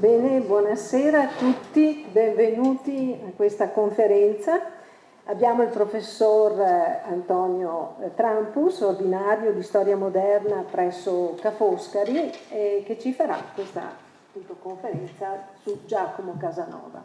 Bene, buonasera a tutti, benvenuti a questa conferenza. Abbiamo il professor Antonio Trampus, ordinario di Storia Moderna presso Ca' Foscari, che ci farà questa conferenza su Giacomo Casanova.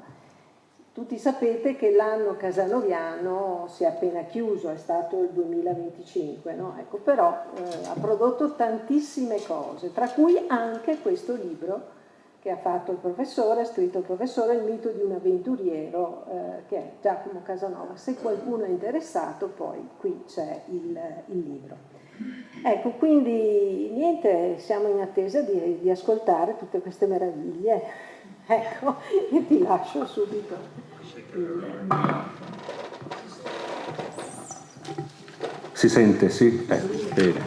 Tutti sapete che l'anno casanoviano si è appena chiuso, è stato il 2025, no? Ecco, però ha prodotto tantissime cose, tra cui anche questo libro che ha fatto il professore, ha scritto il professore, Il mito di un avventuriero, che è Giacomo Casanova. Se qualcuno è interessato, poi qui c'è il libro. Ecco, quindi niente, siamo in attesa di ascoltare tutte queste meraviglie. Ecco, e ti lascio subito Si sente, sì? Bene.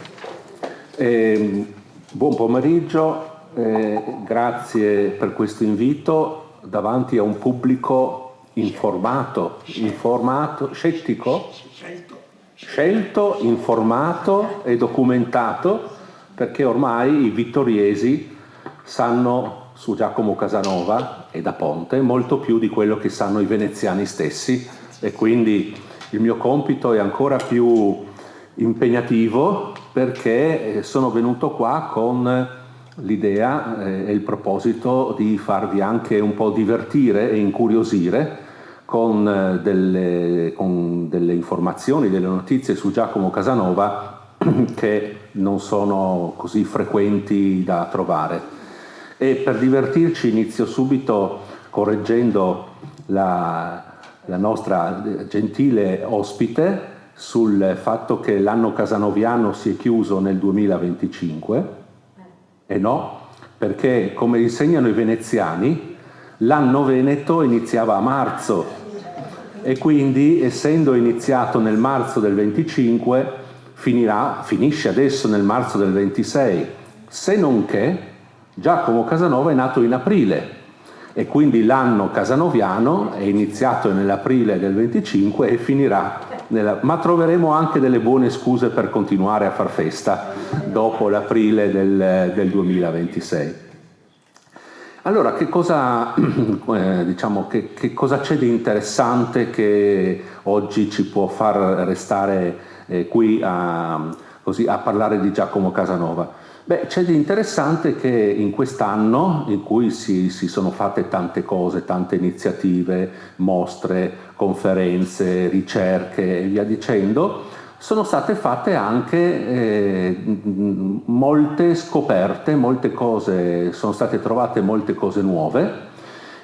Buon pomeriggio. Grazie per questo invito davanti a un pubblico informato, scettico, scelto, informato e documentato, perché ormai i vittoriesi sanno su Giacomo Casanova e da Ponte molto più di quello che sanno i veneziani stessi, e quindi il mio compito è ancora più impegnativo, perché sono venuto qua con l'idea e il proposito di farvi anche un po' divertire e incuriosire con delle informazioni, delle notizie su Giacomo Casanova che non sono così frequenti da trovare. E per divertirci inizio subito correggendo la nostra gentile ospite sul fatto che l'anno casanoviano si è chiuso nel 2025. E no, perché come insegnano i veneziani, l'anno veneto iniziava a marzo, e quindi essendo iniziato nel marzo del 25 finisce adesso nel marzo del 26, se non che Giacomo Casanova è nato in aprile, e quindi l'anno casanoviano è iniziato nell'aprile del 25 e finirà ma troveremo anche delle buone scuse per continuare a far festa dopo l'aprile del 2026. Allora, che cosa c'è di interessante che oggi ci può far restare qui a parlare di Giacomo Casanova? Beh, c'è di interessante che in quest'anno in cui si sono fatte tante cose, tante iniziative, mostre, conferenze, ricerche e via dicendo, sono state fatte anche molte scoperte, molte cose, sono state trovate molte cose nuove,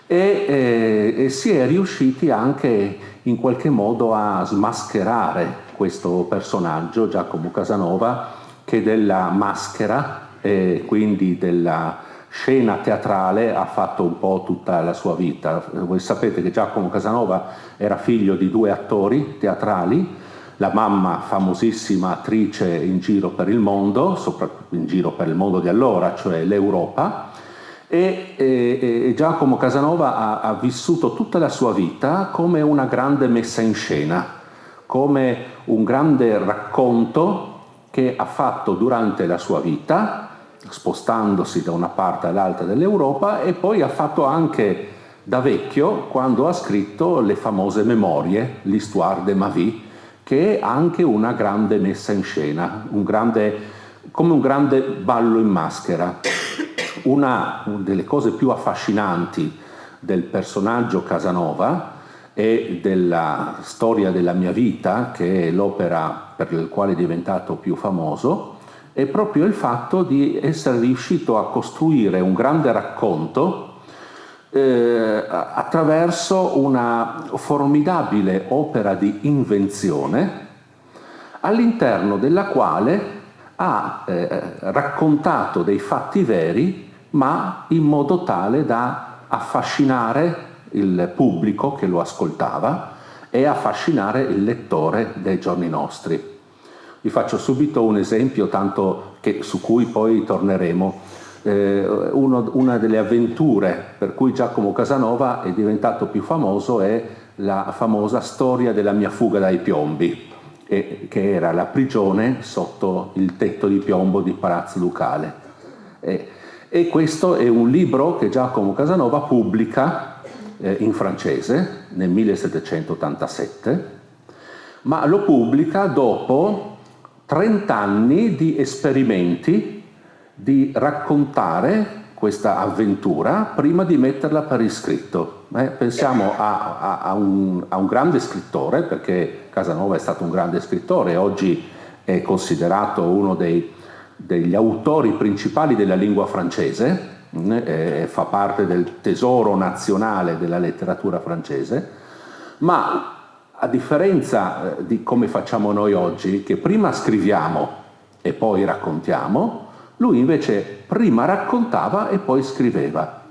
e si è riusciti anche in qualche modo a smascherare questo personaggio, Giacomo Casanova, che della maschera e quindi della scena teatrale ha fatto un po' tutta la sua vita. Voi sapete che Giacomo Casanova era figlio di 2 attori teatrali, la mamma famosissima attrice in giro per il mondo, soprattutto in giro per il mondo di allora, cioè l'Europa, e Giacomo Casanova ha vissuto tutta la sua vita come una grande messa in scena, come un grande racconto che ha fatto durante la sua vita, spostandosi da una parte all'altra dell'Europa, e poi ha fatto anche da vecchio quando ha scritto le famose memorie, l'Histoire de ma vie, che è anche una grande messa in scena, come un grande ballo in maschera. Una delle cose più affascinanti del personaggio Casanova e della storia della mia vita, che è l'opera per il quale è diventato più famoso, è proprio il fatto di essere riuscito a costruire un grande racconto attraverso una formidabile opera di invenzione, all'interno della quale ha raccontato dei fatti veri, ma in modo tale da affascinare il pubblico che lo ascoltava e affascinare il lettore dei giorni nostri. Vi faccio subito un esempio, tanto che su cui poi torneremo. Una delle avventure per cui Giacomo Casanova è diventato più famoso è la famosa storia della mia fuga dai piombi, che era la prigione sotto il tetto di piombo di Palazzo Ducale. E questo è un libro che Giacomo Casanova pubblica in francese nel 1787, ma lo pubblica dopo 30 anni di esperimenti di raccontare questa avventura prima di metterla per iscritto. Pensiamo a un grande scrittore, perché Casanova è stato un grande scrittore, oggi è considerato uno degli autori principali della lingua francese, fa parte del tesoro nazionale della letteratura francese, ma a differenza di come facciamo noi oggi, che prima scriviamo e poi raccontiamo, lui invece prima raccontava e poi scriveva.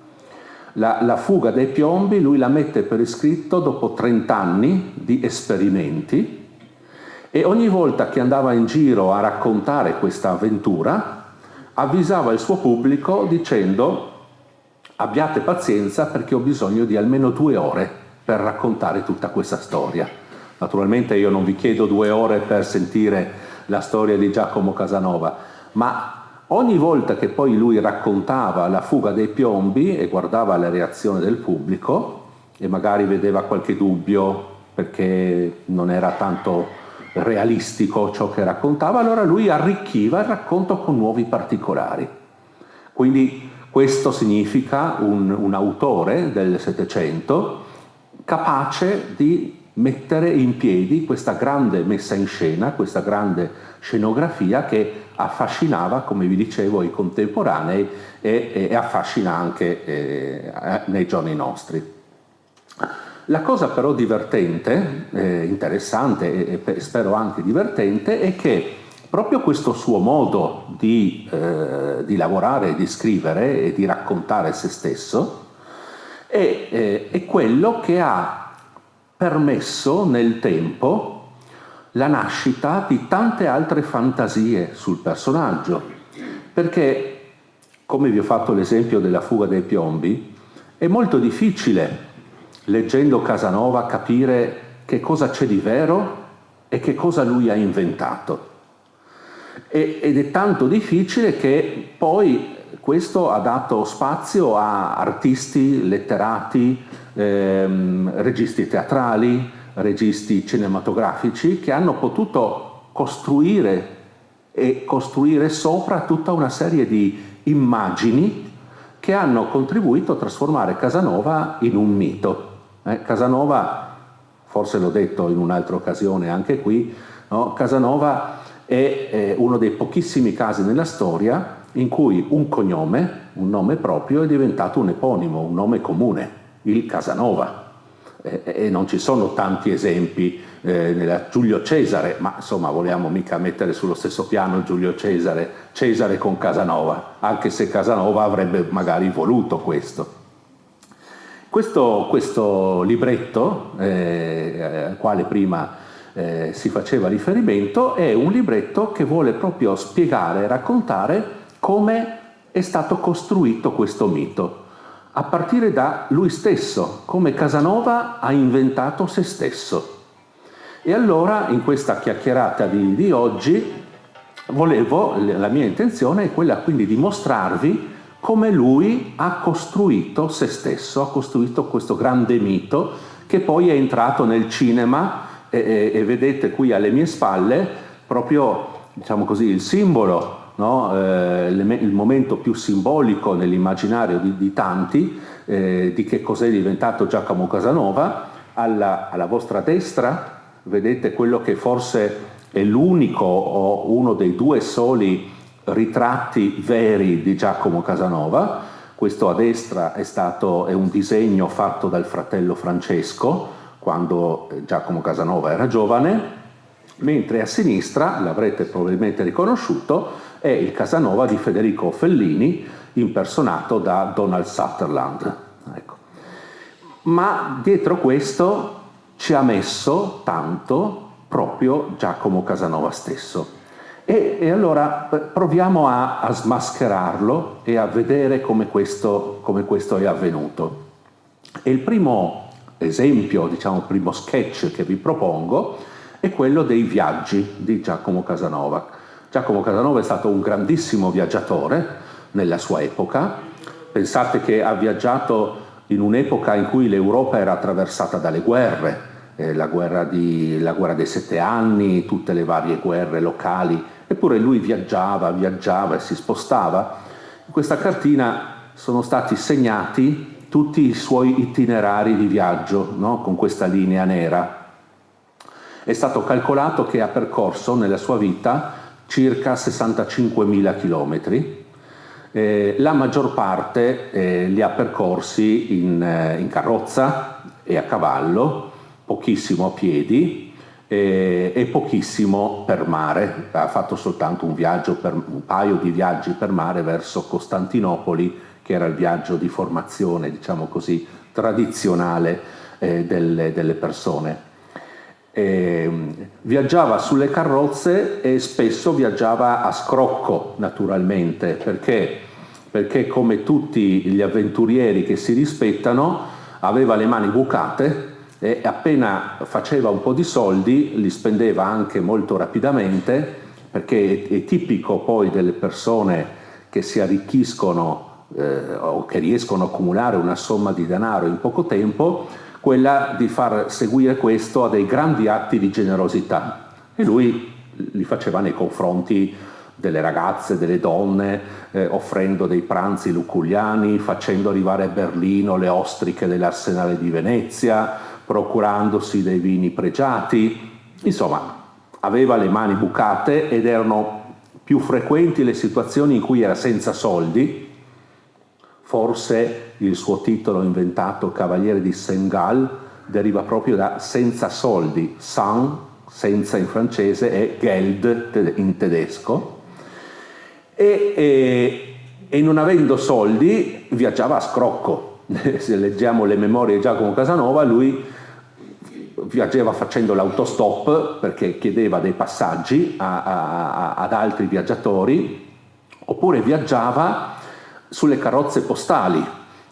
La fuga dei piombi lui la mette per iscritto dopo 30 anni di esperimenti, e ogni volta che andava in giro a raccontare questa avventura avvisava il suo pubblico dicendo: abbiate pazienza perché ho bisogno di almeno 2 ore per raccontare tutta questa storia. Naturalmente io non vi chiedo 2 ore per sentire la storia di Giacomo Casanova, ma ogni volta che poi lui raccontava la fuga dei piombi e guardava la reazione del pubblico e magari vedeva qualche dubbio perché non era tanto realistico ciò che raccontava, allora lui arricchiva il racconto con nuovi particolari. Quindi questo significa un autore del Settecento capace di mettere in piedi questa grande messa in scena, questa grande scenografia che affascinava, come vi dicevo, i contemporanei e affascina anche nei giorni nostri. La cosa però divertente, interessante e spero anche divertente, è che proprio questo suo modo di lavorare, di scrivere e di raccontare se stesso è quello che ha permesso nel tempo la nascita di tante altre fantasie sul personaggio, perché, come vi ho fatto l'esempio della fuga dei piombi, è molto difficile, leggendo Casanova, capire che cosa c'è di vero e che cosa lui ha inventato. Ed è tanto difficile che poi questo ha dato spazio a artisti, letterati, registi teatrali, registi cinematografici che hanno potuto costruire sopra tutta una serie di immagini che hanno contribuito a trasformare Casanova in un mito. Casanova, forse l'ho detto in un'altra occasione anche qui, no? Casanova è uno dei pochissimi casi nella storia in cui un cognome, un nome proprio, è diventato un eponimo, un nome comune, il Casanova. E non ci sono tanti esempi nella Giulio Cesare, ma insomma vogliamo mica mettere sullo stesso piano Giulio Cesare con Casanova, anche se Casanova avrebbe magari voluto questo. Questo libretto, al quale prima si faceva riferimento, è un libretto che vuole proprio spiegare, raccontare come è stato costruito questo mito, a partire da lui stesso, come Casanova ha inventato se stesso. E allora, in questa chiacchierata di oggi, la mia intenzione è quella quindi di mostrarvi come lui ha costruito se stesso, ha costruito questo grande mito che poi è entrato nel cinema e vedete qui alle mie spalle proprio, diciamo così, il simbolo, no? Il momento più simbolico nell'immaginario di tanti di che cos'è diventato Giacomo Casanova. Alla vostra destra vedete quello che forse è l'unico o uno dei 2 soli ritratti veri di Giacomo Casanova. Questo a destra è un disegno fatto dal fratello Francesco quando Giacomo Casanova era giovane, mentre a sinistra, l'avrete probabilmente riconosciuto, è il Casanova di Federico Fellini impersonato da Donald Sutherland. Ecco. Ma dietro questo ci ha messo tanto proprio Giacomo Casanova stesso. E allora proviamo a smascherarlo e a vedere come questo è avvenuto. E il primo esempio, diciamo il primo sketch che vi propongo, è quello dei viaggi di Giacomo Casanova. Giacomo Casanova è stato un grandissimo viaggiatore, nella sua epoca. Pensate che ha viaggiato in un'epoca in cui l'Europa era attraversata dalle guerre, la guerra dei 7 anni, tutte le varie guerre locali, eppure lui viaggiava e si spostava. In questa cartina sono stati segnati tutti i suoi itinerari di viaggio, no? Con questa linea nera. È stato calcolato che ha percorso nella sua vita circa 65.000 chilometri. La maggior parte li ha percorsi in carrozza e a cavallo, pochissimo a piedi e pochissimo per mare. Ha fatto soltanto un paio di viaggi per mare verso Costantinopoli, che era il viaggio di formazione, diciamo così, tradizionale delle persone. Viaggiava sulle carrozze e spesso viaggiava a scrocco, naturalmente, perché come tutti gli avventurieri che si rispettano aveva le mani bucate e appena faceva un po' di soldi li spendeva anche molto rapidamente, perché è tipico poi delle persone che si arricchiscono o che riescono a accumulare una somma di denaro in poco tempo, quella di far seguire questo a dei grandi atti di generosità, e lui li faceva nei confronti delle ragazze, delle donne, offrendo dei pranzi luculliani, facendo arrivare a Berlino le ostriche dell'Arsenale di Venezia, procurandosi dei vini pregiati. Insomma, aveva le mani bucate ed erano più frequenti le situazioni in cui era senza soldi. Forse il suo titolo inventato Cavaliere di Saint-Gall deriva proprio da senza soldi, sans, senza in francese, e Geld in tedesco, e non avendo soldi viaggiava a scrocco. Se leggiamo le memorie di Giacomo Casanova, lui viaggiava facendo l'autostop perché chiedeva dei passaggi ad altri viaggiatori, oppure viaggiava sulle carrozze postali,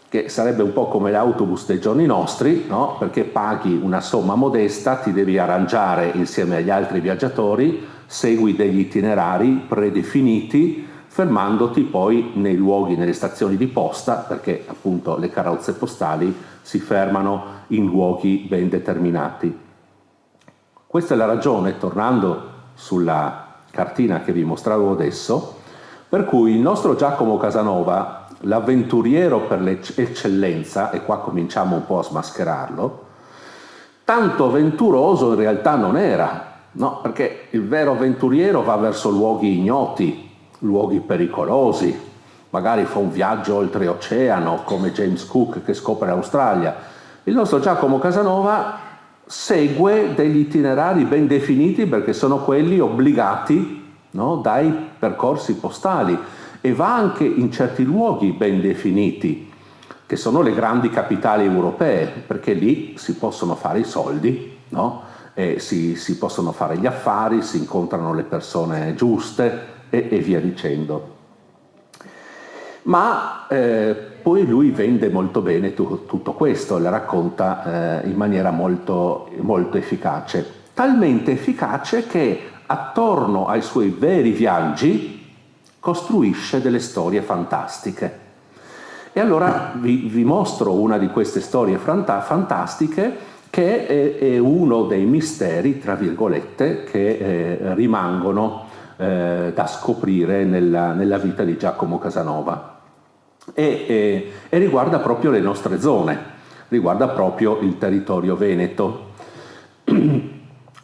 che sarebbe un po' come l'autobus dei giorni nostri, no? Perché paghi una somma modesta, ti devi arrangiare insieme agli altri viaggiatori, segui degli itinerari predefiniti, fermandoti poi nei luoghi, nelle stazioni di posta, perché appunto le carrozze postali si fermano in luoghi ben determinati. Questa è la ragione, tornando sulla cartina che vi mostravo adesso, per cui il nostro Giacomo Casanova, l'avventuriero per l'eccellenza, e qua cominciamo un po' a smascherarlo, tanto avventuroso in realtà non era, no? Perché il vero avventuriero va verso luoghi ignoti, luoghi pericolosi, magari fa un viaggio oltreoceano come James Cook che scopre l'Australia. Il nostro Giacomo Casanova segue degli itinerari ben definiti, perché sono quelli obbligati, no, dai percorsi postali, e va anche in certi luoghi ben definiti, che sono le grandi capitali europee, perché lì si possono fare i soldi, no? E si possono fare gli affari, si incontrano le persone giuste e via dicendo. Ma poi lui vende molto bene tutto questo, le racconta in maniera molto, molto efficace, talmente efficace che attorno ai suoi veri viaggi costruisce delle storie fantastiche. E allora vi mostro una di queste storie fantastiche, che è uno dei misteri, tra virgolette, che rimangono da scoprire nella vita di Giacomo Casanova. E riguarda proprio le nostre zone, riguarda proprio il territorio veneto.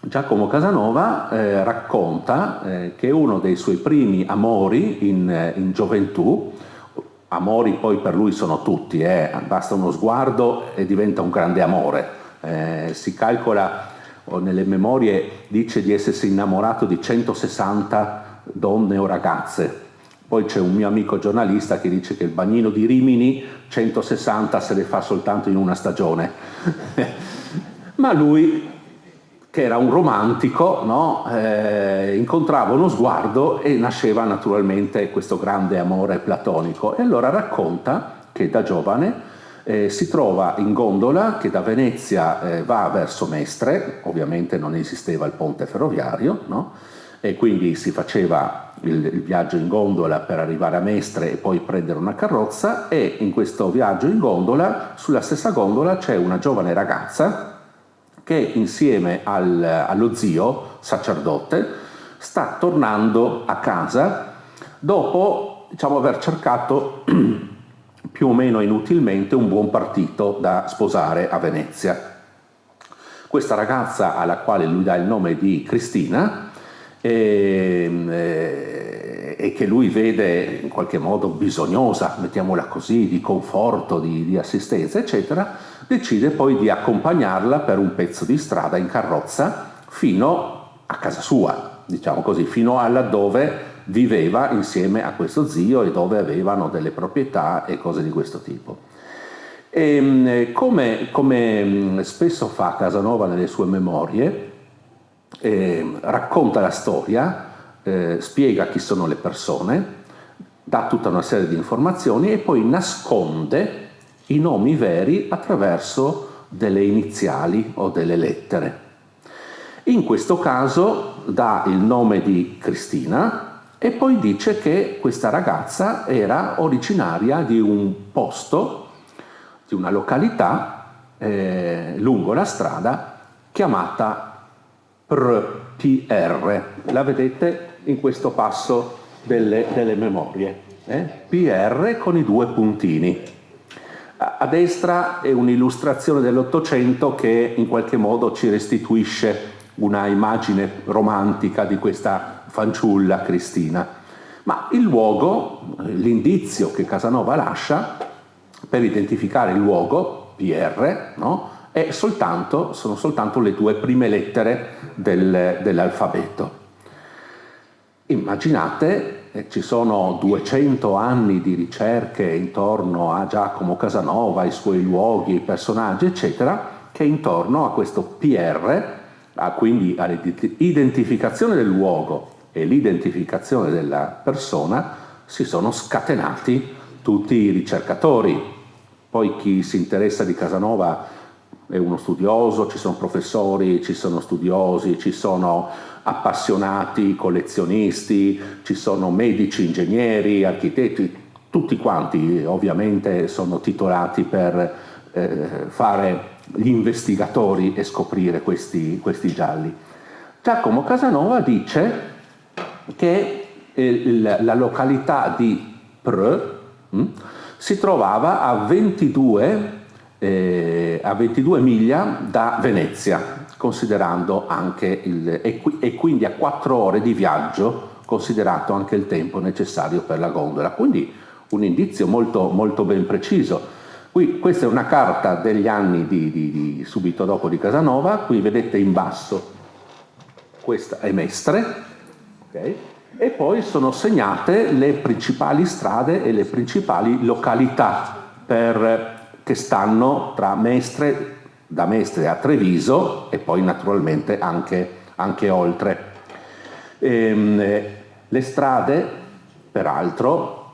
Giacomo Casanova racconta che uno dei suoi primi amori in gioventù, amori poi per lui sono tutti, basta uno sguardo e diventa un grande amore, si calcola, o nelle memorie dice di essersi innamorato di 160 donne o ragazze. Poi c'è un mio amico giornalista che dice che il bagnino di Rimini 160 se le fa soltanto in una stagione. Ma lui, che era un romantico, no? Incontrava uno sguardo e nasceva naturalmente questo grande amore platonico. E allora racconta che da giovane si trova in gondola che da Venezia va verso Mestre, ovviamente non esisteva il ponte ferroviario, no? e quindi si faceva il viaggio in gondola per arrivare a Mestre e poi prendere una carrozza, e in questo viaggio in gondola, sulla stessa gondola c'è una giovane ragazza che insieme allo zio sacerdote sta tornando a casa dopo, diciamo, aver cercato più o meno inutilmente un buon partito da sposare a Venezia. Questa ragazza, alla quale lui dà il nome di Cristina, e che lui vede in qualche modo bisognosa, mettiamola così, di conforto, di assistenza, eccetera, decide poi di accompagnarla per un pezzo di strada in carrozza fino a casa sua, diciamo così, fino a laddove viveva insieme a questo zio e dove avevano delle proprietà e cose di questo tipo. E come spesso fa Casanova nelle sue memorie, racconta la storia, spiega chi sono le persone, dà tutta una serie di informazioni e poi nasconde i nomi veri attraverso delle iniziali o delle lettere. In questo caso dà il nome di Cristina e poi dice che questa ragazza era originaria di un posto, di una località lungo la strada chiamata PR. La vedete in questo passo delle memorie. PR con i due puntini. A destra è un'illustrazione dell'Ottocento che in qualche modo ci restituisce una immagine romantica di questa fanciulla Cristina. Ma il luogo, l'indizio che Casanova lascia per identificare il luogo, PR, no? Sono soltanto le due prime lettere dell'alfabeto. Immaginate, ci sono 200 anni di ricerche intorno a Giacomo Casanova, ai suoi luoghi, i personaggi, eccetera, che intorno a questo PR, quindi all'identificazione del luogo e l'identificazione della persona, si sono scatenati tutti i ricercatori. Poi chi si interessa di Casanova è uno studioso, ci sono professori, ci sono studiosi, ci sono appassionati, collezionisti, ci sono medici, ingegneri, architetti, tutti quanti ovviamente sono titolati per fare gli investigatori e scoprire questi gialli. Giacomo Casanova dice che la località di Preux si trovava a 22 miglia da Venezia, considerando anche e quindi a 4 ore di viaggio, considerato anche il tempo necessario per la gondola. Quindi un indizio molto, molto ben preciso. Questa è una carta degli anni di subito dopo di Casanova. Qui vedete in basso, questa è Mestre, okay? E poi sono segnate le principali strade e le principali località che stanno tra Mestre, da Mestre a Treviso e poi naturalmente anche oltre. Le strade, peraltro,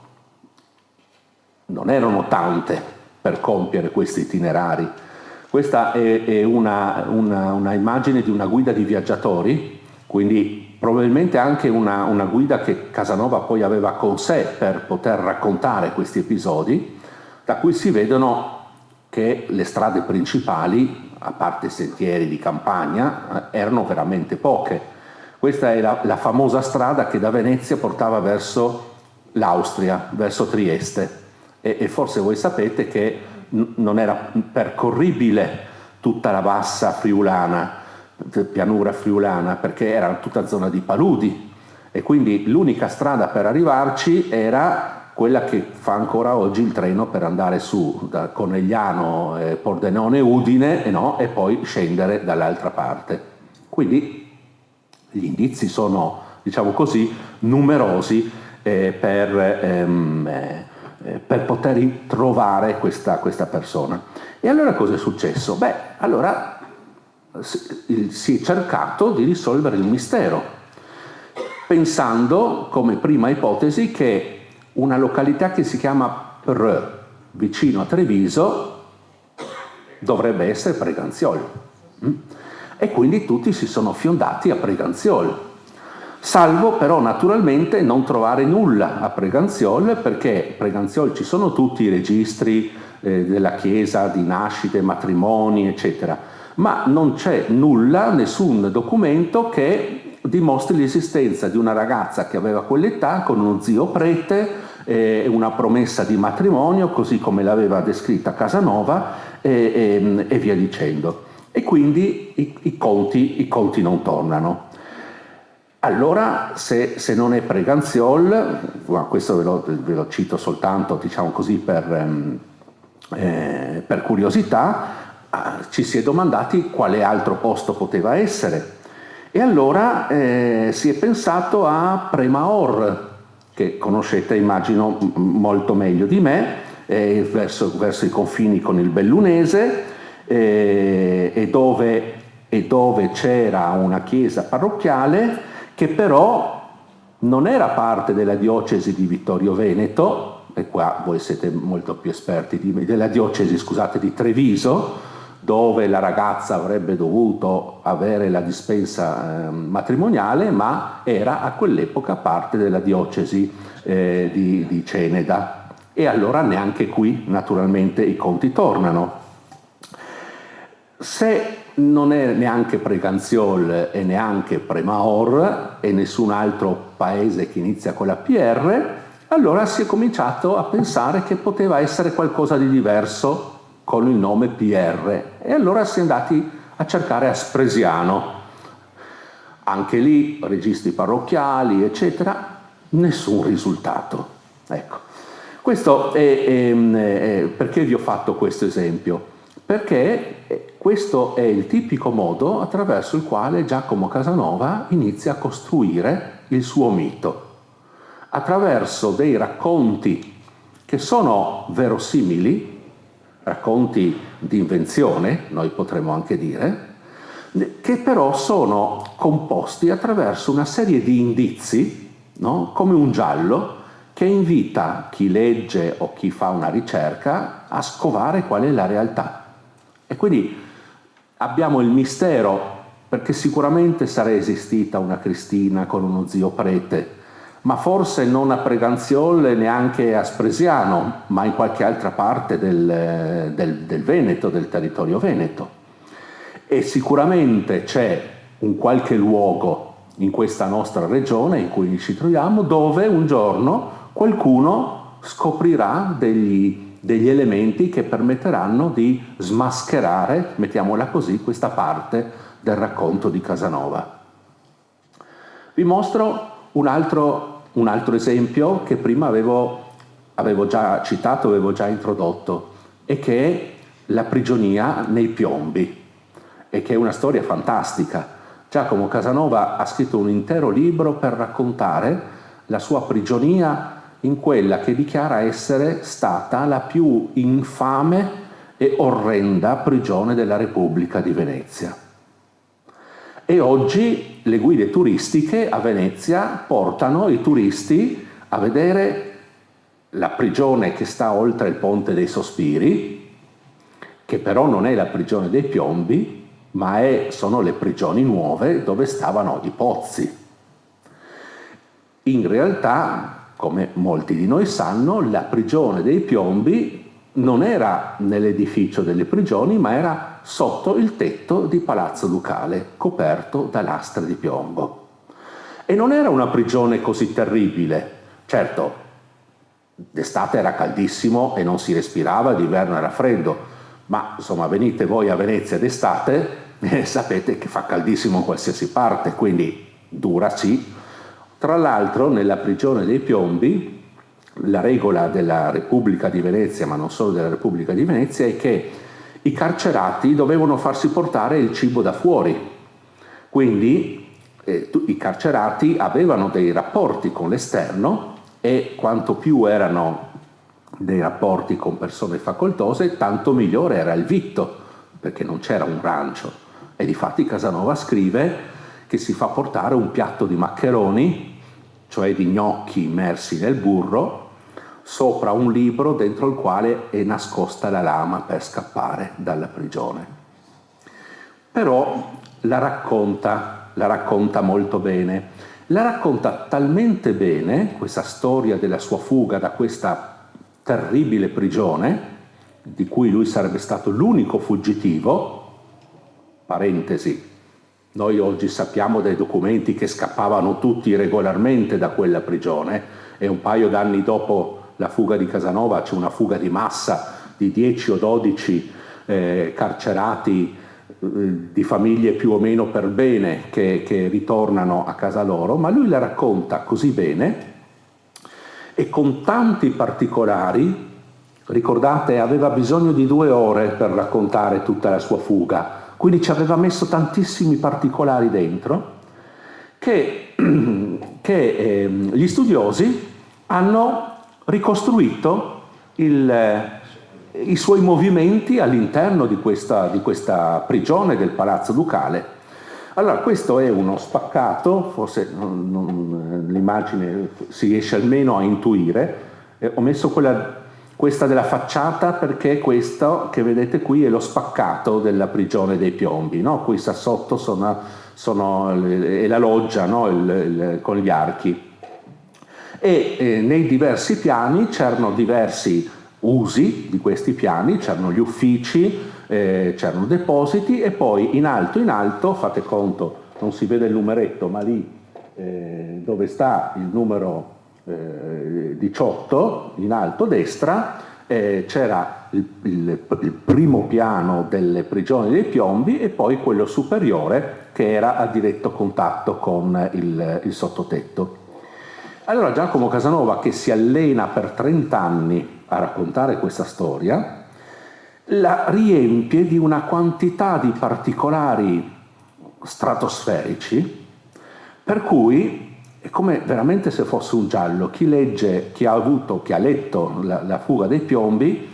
non erano tante per compiere questi itinerari. Questa è una immagine di una guida di viaggiatori, quindi probabilmente anche una guida che Casanova poi aveva con sé per poter raccontare questi episodi, da cui si vedono che le strade principali, a parte i sentieri di campagna, erano veramente poche. Questa è la famosa strada che da Venezia portava verso l'Austria, verso Trieste, e forse voi sapete che non era percorribile tutta la bassa friulana, pianura friulana, perché era tutta zona di paludi, e quindi l'unica strada per arrivarci era quella che fa ancora oggi il treno per andare su da Conegliano, Pordenone, Udine, e poi scendere dall'altra parte. Quindi gli indizi sono, diciamo così, numerosi per poter trovare questa persona. E allora cosa è successo? Allora si è cercato di risolvere il mistero, pensando come prima ipotesi che una località che si chiama Preux, vicino a Treviso, dovrebbe essere Preganziol. E quindi tutti si sono fiondati a Preganziol. salvo però naturalmente non trovare nulla a Preganziol, perché a Preganziol ci sono tutti i registri della Chiesa, di nascite, matrimoni, eccetera, ma non c'è nulla, nessun documento che dimostri l'esistenza di una ragazza che aveva quell'età con uno zio prete, una promessa di matrimonio, così come l'aveva descritta Casanova, e via dicendo. E quindi i conti non tornano. Allora, se non è Preganziol, questo ve lo cito soltanto, diciamo così, per curiosità, ci si è domandati quale altro posto poteva essere. E allora si è pensato a Premaor, che conoscete immagino molto meglio di me, verso i confini con il Bellunese, e dove c'era una chiesa parrocchiale che però non era parte della diocesi di Vittorio Veneto, e qua voi siete molto più esperti di me, della diocesi, scusate, di Treviso, dove la ragazza avrebbe dovuto avere la dispensa matrimoniale, ma era a quell'epoca parte della diocesi di Ceneda. E allora neanche qui naturalmente i conti tornano. Se non è neanche Preganziol e neanche Premaor e nessun altro paese che inizia con la PR, allora si è cominciato a pensare che poteva essere qualcosa di diverso con il nome PR, e allora si è andati a cercare Aspresiano. Anche lì registri parrocchiali, eccetera, nessun risultato. Ecco. Questo perché vi ho fatto questo esempio? Perché questo è il tipico modo attraverso il quale Giacomo Casanova inizia a costruire il suo mito, attraverso dei racconti che sono verosimili, racconti di invenzione, noi potremmo anche dire, che però sono composti attraverso una serie di indizi, no? Come un giallo, che invita chi legge o chi fa una ricerca a scovare qual è la realtà. E quindi abbiamo il mistero, perché sicuramente sarà esistita una Cristina con uno zio prete, ma forse non a Preganziol e neanche a Spresiano, ma in qualche altra parte del Veneto, del territorio veneto. E sicuramente c'è un qualche luogo in questa nostra regione in cui ci troviamo, dove un giorno qualcuno scoprirà degli elementi che permetteranno di smascherare, mettiamola così, questa parte del racconto di Casanova. Vi mostro un altro esempio che prima avevo già citato, avevo già introdotto, e che è La prigionia nei piombi, e che è una storia fantastica. Giacomo Casanova ha scritto un intero libro per raccontare la sua prigionia in quella che dichiara essere stata la più infame e orrenda prigione della Repubblica di Venezia. E oggi le guide turistiche a Venezia portano i turisti a vedere la prigione che sta oltre il Ponte dei Sospiri, che però non è la prigione dei piombi, ma sono le prigioni nuove dove stavano i pozzi. In realtà, come molti di noi sanno, la prigione dei piombi non era nell'edificio delle prigioni, ma era sotto il tetto di Palazzo Ducale, coperto da lastre di piombo. E non era una prigione così terribile. Certo, d'estate era caldissimo e non si respirava, d'inverno era freddo, ma insomma venite voi a Venezia d'estate e sapete che fa caldissimo in qualsiasi parte, quindi dura sì. Tra l'altro nella prigione dei piombi la regola della Repubblica di Venezia, ma non solo della Repubblica di Venezia, è che i carcerati dovevano farsi portare il cibo da fuori. Quindi i carcerati avevano dei rapporti con l'esterno, e quanto più erano dei rapporti con persone facoltose, tanto migliore era il vitto, perché non c'era un rancio. E difatti Casanova scrive che si fa portare un piatto di maccheroni, cioè di gnocchi immersi nel burro, sopra un libro dentro il quale è nascosta la lama per scappare dalla prigione. Però la racconta molto bene, la racconta talmente bene, questa storia della sua fuga da questa terribile prigione, di cui lui sarebbe stato l'unico fuggitivo, parentesi, noi oggi sappiamo dai documenti che scappavano tutti regolarmente da quella prigione, e un paio d'anni dopo la fuga di Casanova c'è una fuga di massa di 10 o 12 carcerati di famiglie più o meno per bene che ritornano a casa loro, ma lui la racconta così bene e con tanti particolari. Ricordate, aveva bisogno di 2 ore per raccontare tutta la sua fuga, quindi ci aveva messo tantissimi particolari dentro che gli studiosi hanno ricostruito i suoi movimenti all'interno di questa prigione del Palazzo Ducale. Allora, questo è uno spaccato, forse l'immagine si riesce almeno a intuire. Ho messo questa della facciata perché questo che vedete qui è lo spaccato della prigione dei Piombi, no? Qui sotto è la loggia, no? Con gli archi. E nei diversi piani c'erano diversi usi di questi piani, c'erano gli uffici, c'erano depositi, e poi in alto, fate conto, non si vede il numeretto, ma lì dove sta il numero 18, in alto a destra, c'era il primo piano delle prigioni dei Piombi e poi quello superiore che era a diretto contatto con il sottotetto. Allora Giacomo Casanova, che si allena per 30 anni a raccontare questa storia, la riempie di una quantità di particolari stratosferici, per cui è come veramente se fosse un giallo. Chi ha letto la fuga dei Piombi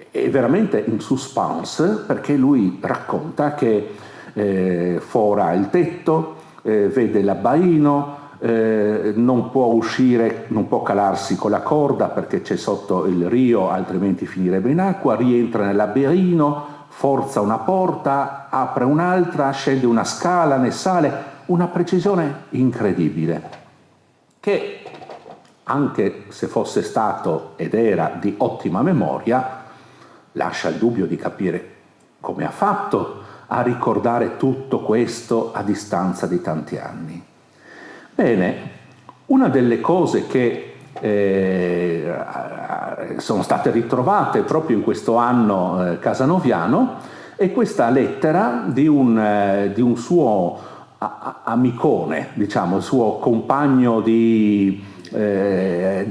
è veramente in suspense, perché lui racconta che fora il tetto, vede l'abbaino, non può uscire, non può calarsi con la corda perché c'è sotto il rio, altrimenti finirebbe in acqua, rientra nell'abbaino, forza una porta, apre un'altra, scende una scala, ne sale, una precisione incredibile, che anche se fosse stato ed era di ottima memoria, lascia il dubbio di capire come ha fatto a ricordare tutto questo a distanza di tanti anni. Bene, una delle cose che sono state ritrovate proprio in questo anno casanoviano è questa lettera di un suo amicone, diciamo, il suo compagno di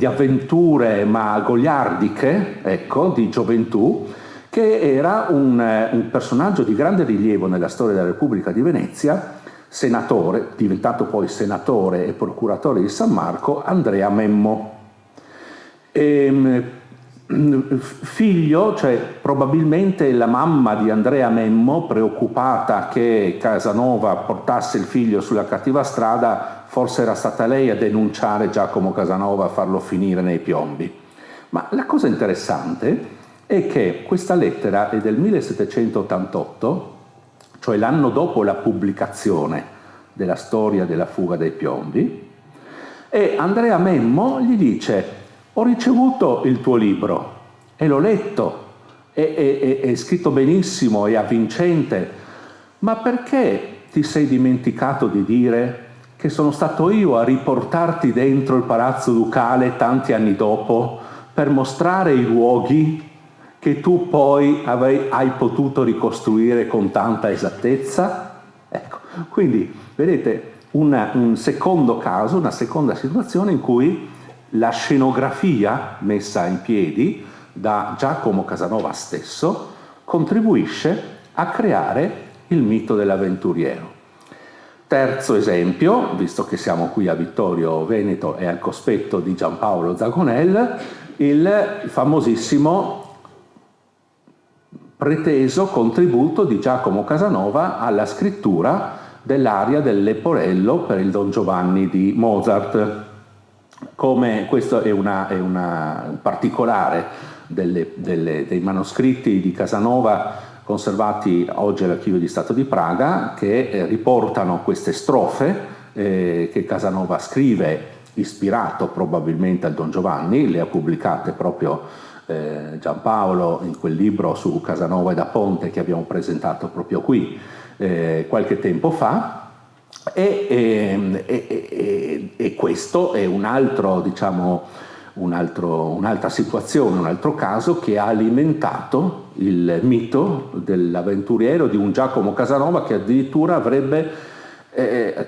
avventure ma goliardiche, ecco, di gioventù, che era un personaggio di grande rilievo nella storia della Repubblica di Venezia, senatore, diventato poi senatore e procuratore di San Marco, Andrea Memmo. Figlio, cioè probabilmente la mamma di Andrea Memmo, preoccupata che Casanova portasse il figlio sulla cattiva strada, forse era stata lei a denunciare Giacomo Casanova, a farlo finire nei Piombi. Ma la cosa interessante è che questa lettera è del 1788, cioè l'anno dopo la pubblicazione della storia della fuga dei Piombi, e Andrea Memmo gli dice: ho ricevuto il tuo libro e l'ho letto, è scritto benissimo, è avvincente, ma perché ti sei dimenticato di dire che sono stato io a riportarti dentro il Palazzo Ducale tanti anni dopo per mostrare i luoghi che tu poi hai potuto ricostruire con tanta esattezza? Ecco, quindi vedete un secondo caso, una seconda situazione in cui la scenografia messa in piedi da Giacomo Casanova stesso contribuisce a creare il mito dell'avventuriero. Terzo esempio, visto che siamo qui a Vittorio Veneto e al cospetto di Giampaolo Zagonel, il famosissimo preteso contributo di Giacomo Casanova alla scrittura dell'aria del Leporello per il Don Giovanni di Mozart. Come questo è un particolare dei manoscritti di Casanova conservati oggi all'Archivio di Stato di Praga, che riportano queste strofe che Casanova scrive, ispirato probabilmente al Don Giovanni, le ha pubblicate proprio Giampaolo in quel libro su Casanova e da Ponte che abbiamo presentato proprio qui qualche tempo fa, e questo è un altro, diciamo, un'altra situazione, un altro caso che ha alimentato il mito dell'avventuriero di un Giacomo Casanova che addirittura avrebbe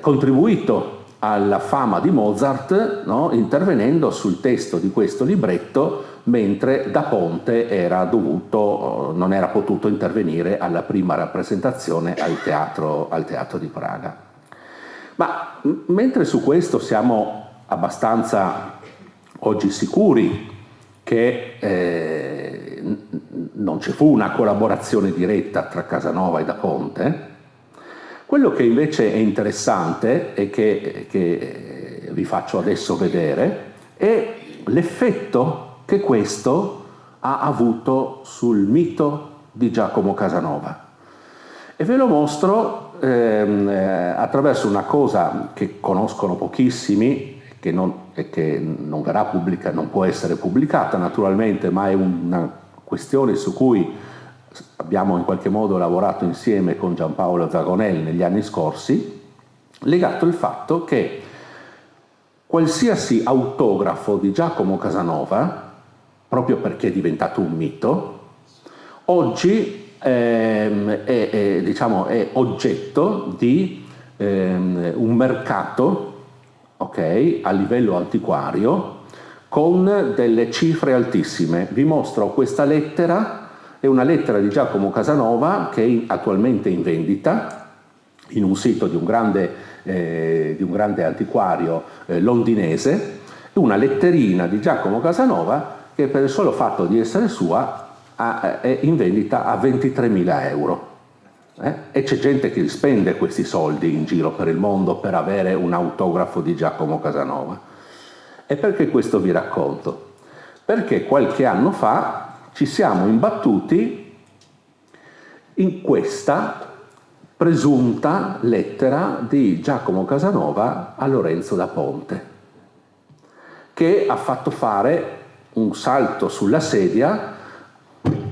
contribuito alla fama di Mozart, no? Intervenendo sul testo di questo libretto, mentre da Ponte non era potuto intervenire alla prima rappresentazione al teatro di Praga. Ma mentre su questo siamo abbastanza oggi sicuri che non ci fu una collaborazione diretta tra Casanova e da Ponte, quello che invece è interessante e che vi faccio adesso vedere è l'effetto che questo ha avuto sul mito di Giacomo Casanova. E ve lo mostro attraverso una cosa che conoscono pochissimi, che non verrà pubblicata, non può essere pubblicata naturalmente, ma è una questione su cui abbiamo in qualche modo lavorato insieme con Giampaolo Zagonel negli anni scorsi, legato al fatto che qualsiasi autografo di Giacomo Casanova, proprio perché è diventato un mito, oggi è oggetto di un mercato, okay, a livello antiquario, con delle cifre altissime. Vi mostro questa lettera. È una lettera di Giacomo Casanova che è attualmente in vendita in un sito di un grande antiquario londinese. È una letterina di Giacomo Casanova che per il solo fatto di essere sua è in vendita a 23.000 euro. E c'è gente che spende questi soldi in giro per il mondo per avere un autografo di Giacomo Casanova. E perché questo vi racconto? Perché qualche anno fa ci siamo imbattuti in questa presunta lettera di Giacomo Casanova a Lorenzo da Ponte, che ha fatto fare un salto sulla sedia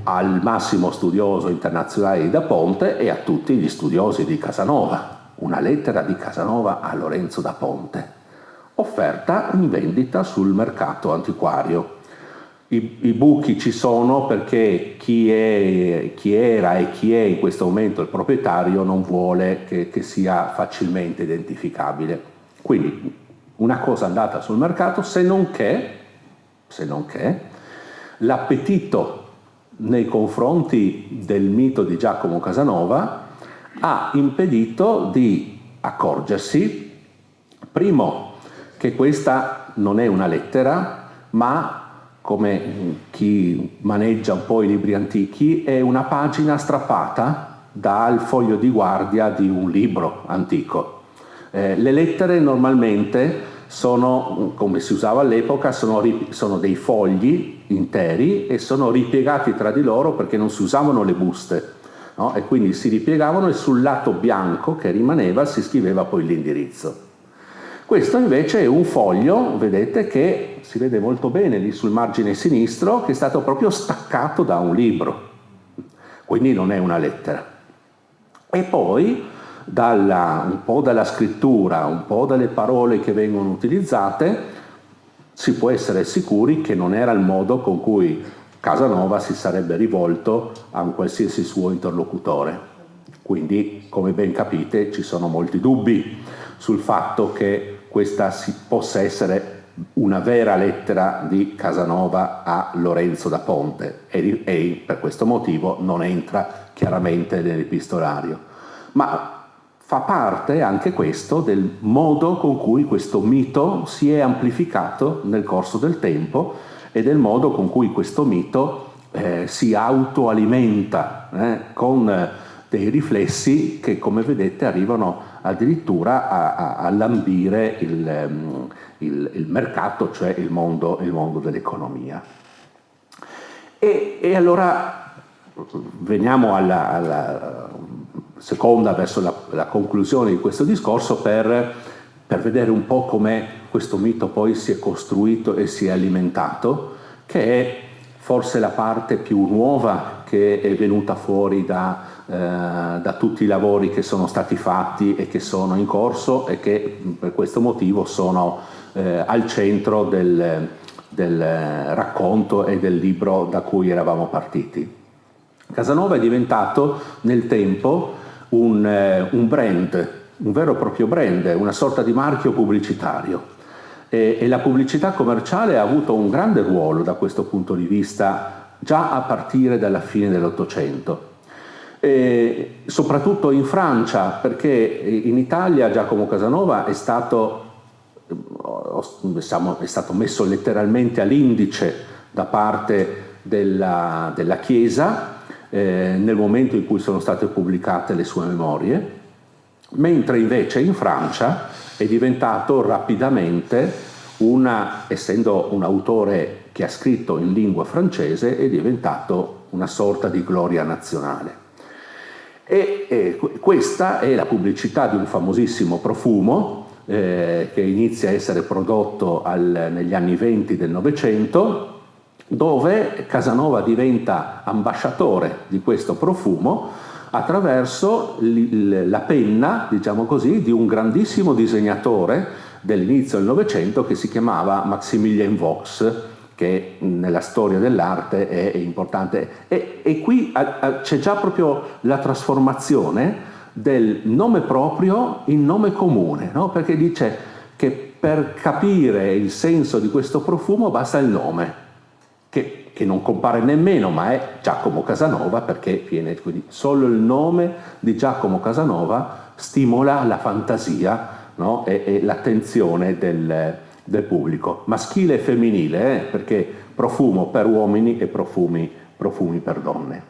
al massimo studioso internazionale di da Ponte e a tutti gli studiosi di Casanova. Una lettera di Casanova a Lorenzo da Ponte, offerta in vendita sul mercato antiquario. I buchi ci sono perché chi era e chi è in questo momento il proprietario non vuole che sia facilmente identificabile. Quindi una cosa andata sul mercato, se non che l'appetito nei confronti del mito di Giacomo Casanova ha impedito di accorgersi, primo, che questa non è una lettera, ma come chi maneggia un po' i libri antichi, è una pagina strappata dal foglio di guardia di un libro antico. Le lettere normalmente sono, come si usava all'epoca, sono dei fogli interi e sono ripiegati tra di loro perché non si usavano le buste, no? E quindi si ripiegavano e sul lato bianco che rimaneva si scriveva poi l'indirizzo. Questo invece è un foglio, vedete, che si vede molto bene lì sul margine sinistro, che è stato proprio staccato da un libro, quindi non è una lettera. E poi un po' dalla scrittura, un po' dalle parole che vengono utilizzate, si può essere sicuri che non era il modo con cui Casanova si sarebbe rivolto a un qualsiasi suo interlocutore. Quindi, come ben capite, ci sono molti dubbi sul fatto che questa possa essere una vera lettera di Casanova a Lorenzo da Ponte e per questo motivo non entra chiaramente nell'epistolario. Ma fa parte anche questo del modo con cui questo mito si è amplificato nel corso del tempo e del modo con cui questo mito si autoalimenta con dei riflessi che, come vedete, arrivano addirittura a lambire il mercato, cioè il mondo dell'economia. E allora veniamo alla seconda, verso la conclusione di questo discorso, per per vedere un po' come questo mito poi si è costruito e si è alimentato, che è forse la parte più nuova che è venuta fuori da tutti i lavori che sono stati fatti e che sono in corso e che per questo motivo sono al centro del racconto e del libro da cui eravamo partiti. Casanova è diventato nel tempo un brand, un vero e proprio brand, una sorta di marchio pubblicitario. E la pubblicità commerciale ha avuto un grande ruolo da questo punto di vista già a partire dalla fine dell'Ottocento. Soprattutto in Francia, perché in Italia Giacomo Casanova è stato messo letteralmente all'indice da parte della Chiesa nel momento in cui sono state pubblicate le sue memorie, mentre invece in Francia è diventato rapidamente, essendo un autore che ha scritto in lingua francese, è diventato una sorta di gloria nazionale. E questa è la pubblicità di un famosissimo profumo che inizia a essere prodotto negli anni 20 del Novecento, dove Casanova diventa ambasciatore di questo profumo attraverso la penna, diciamo così, di un grandissimo disegnatore dell'inizio del Novecento che si chiamava Maximilien Vaux, che nella storia dell'arte è importante. E qui c'è già proprio la trasformazione del nome proprio in nome comune, no? Perché dice che per capire il senso di questo profumo basta il nome, che non compare nemmeno, ma è Giacomo Casanova, perché viene quindi solo il nome di Giacomo Casanova stimola la fantasia, no? e l'attenzione del pubblico, maschile e femminile, perché profumo per uomini e profumi per donne.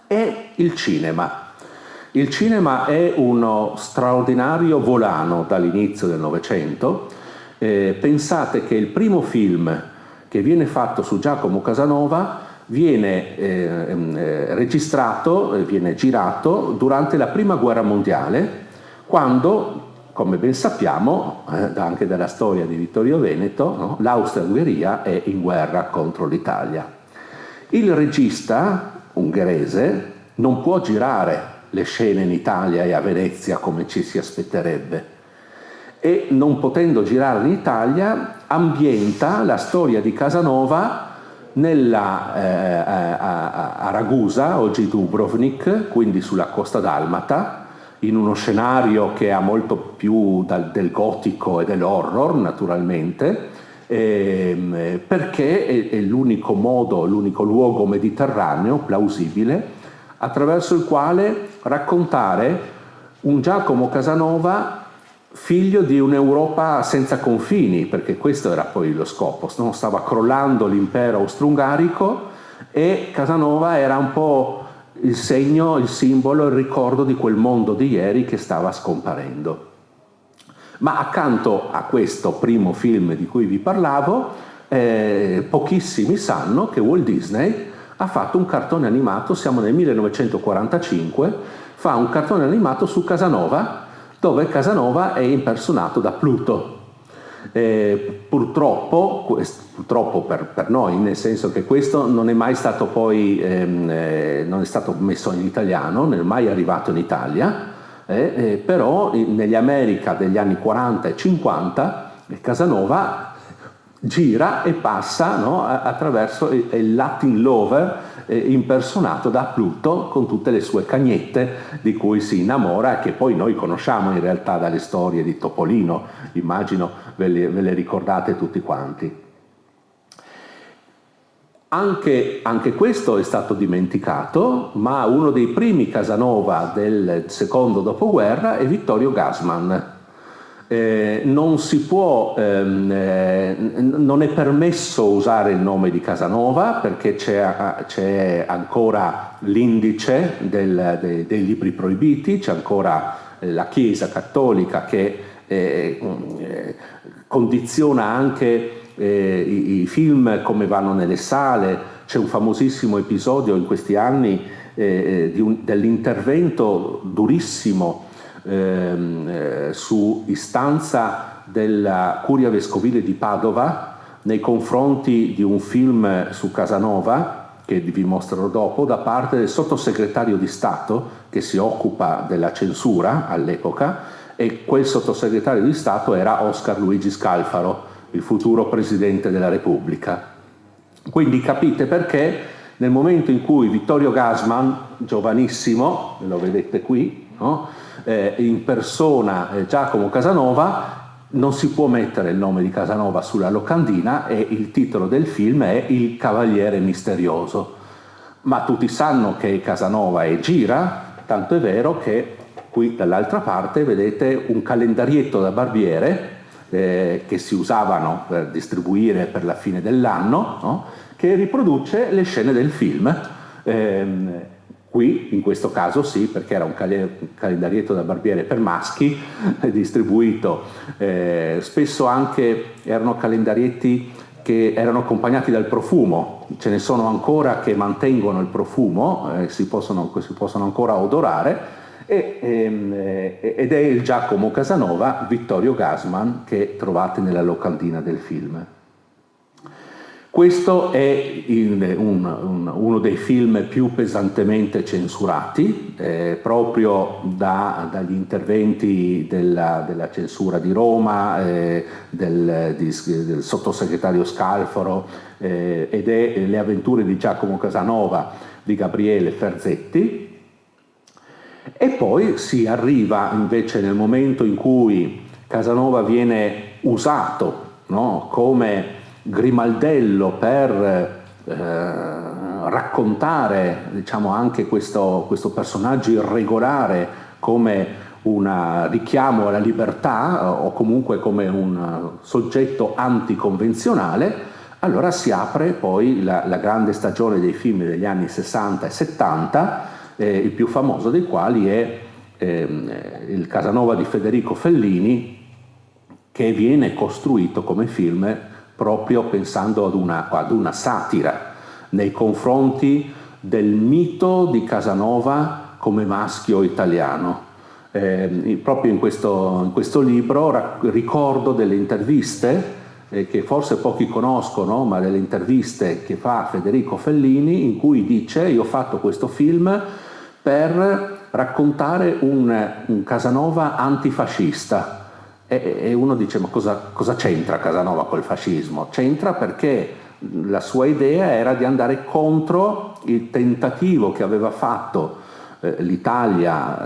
E il cinema. Il cinema è uno straordinario volano dall'inizio del Novecento. Pensate che il primo film che viene fatto su Giacomo Casanova viene registrato, viene girato durante la Prima Guerra Mondiale, quando, come ben sappiamo, anche dalla storia di Vittorio Veneto, no? L'Austria-Ungheria è in guerra contro l'Italia. Il regista ungherese non può girare le scene in Italia e a Venezia come ci si aspetterebbe, e non potendo girare in Italia ambienta la storia di Casanova a Ragusa, oggi Dubrovnik, quindi sulla costa dalmata, in uno scenario che ha molto più del gotico e dell'horror, naturalmente, perché è l'unico luogo mediterraneo plausibile attraverso il quale raccontare un Giacomo Casanova figlio di un'Europa senza confini, perché questo era poi lo scopo. Stava crollando l'impero austro-ungarico e Casanova era un po' il segno, il simbolo, il ricordo di quel mondo di ieri che stava scomparendo. Ma accanto a questo primo film di cui vi parlavo, pochissimi sanno che Walt Disney ha fatto un cartone animato, siamo nel 1945, fa un cartone animato su Casanova, dove Casanova è impersonato da Pluto. Purtroppo per noi, nel senso che questo non è mai stato poi non è stato messo in italiano, non è mai arrivato in Italia, però negli America degli anni 40 e 50 Casanova gira e passa, no, attraverso il Latin Lover impersonato da Pluto con tutte le sue cagnette di cui si innamora, che poi noi conosciamo in realtà dalle storie di Topolino, immagino ve le ricordate tutti quanti. Anche questo è stato dimenticato, ma uno dei primi Casanova del secondo dopoguerra è Vittorio Gassman. Non si può, non è permesso usare il nome di Casanova perché c'è ancora l'indice dei libri proibiti, c'è ancora la Chiesa cattolica che condiziona anche i film come vanno nelle sale. C'è un famosissimo episodio in questi anni dell'intervento durissimo su istanza della Curia Vescovile di Padova nei confronti di un film su Casanova, che vi mostrerò dopo, da parte del sottosegretario di Stato che si occupa della censura all'epoca, e quel sottosegretario di Stato era Oscar Luigi Scalfaro, il futuro Presidente della Repubblica. Quindi capite perché nel momento in cui Vittorio Gassman, giovanissimo, lo vedete qui, no? In persona Giacomo Casanova, non si può mettere il nome di Casanova sulla locandina, e il titolo del film è Il Cavaliere Misterioso. Ma tutti sanno che Casanova è Gira, tanto è vero che qui dall'altra parte vedete un calendarietto da barbiere che si usavano per distribuire per la fine dell'anno, no? Che riproduce le scene del film. Qui in questo caso sì, perché era un calendarietto da barbiere per maschi, distribuito, spesso anche erano calendarietti che erano accompagnati dal profumo. Ce ne sono ancora che mantengono il profumo, si possono ancora odorare, ed è il Giacomo Casanova Vittorio Gassman che trovate nella locandina del film. Questo è uno dei film più pesantemente censurati, proprio dagli interventi della censura di Roma, del sottosegretario Scalfaro, ed è Le avventure di Giacomo Casanova di Gabriele Ferzetti. E poi si arriva invece nel momento in cui Casanova viene usato, no, come grimaldello per raccontare, diciamo, anche questo personaggio irregolare come un richiamo alla libertà, o comunque come un soggetto anticonvenzionale. Allora si apre poi la grande stagione dei film degli anni 60 e 70, il più famoso dei quali è il Casanova di Federico Fellini, che viene costruito come film proprio pensando ad una satira nei confronti del mito di Casanova come maschio italiano. Proprio in questo libro ricordo delle interviste che forse pochi conoscono, ma delle interviste che fa Federico Fellini, in cui dice: io ho fatto questo film per raccontare un Casanova antifascista. E uno dice: ma cosa c'entra Casanova col fascismo? C'entra perché la sua idea era di andare contro il tentativo che aveva fatto l'Italia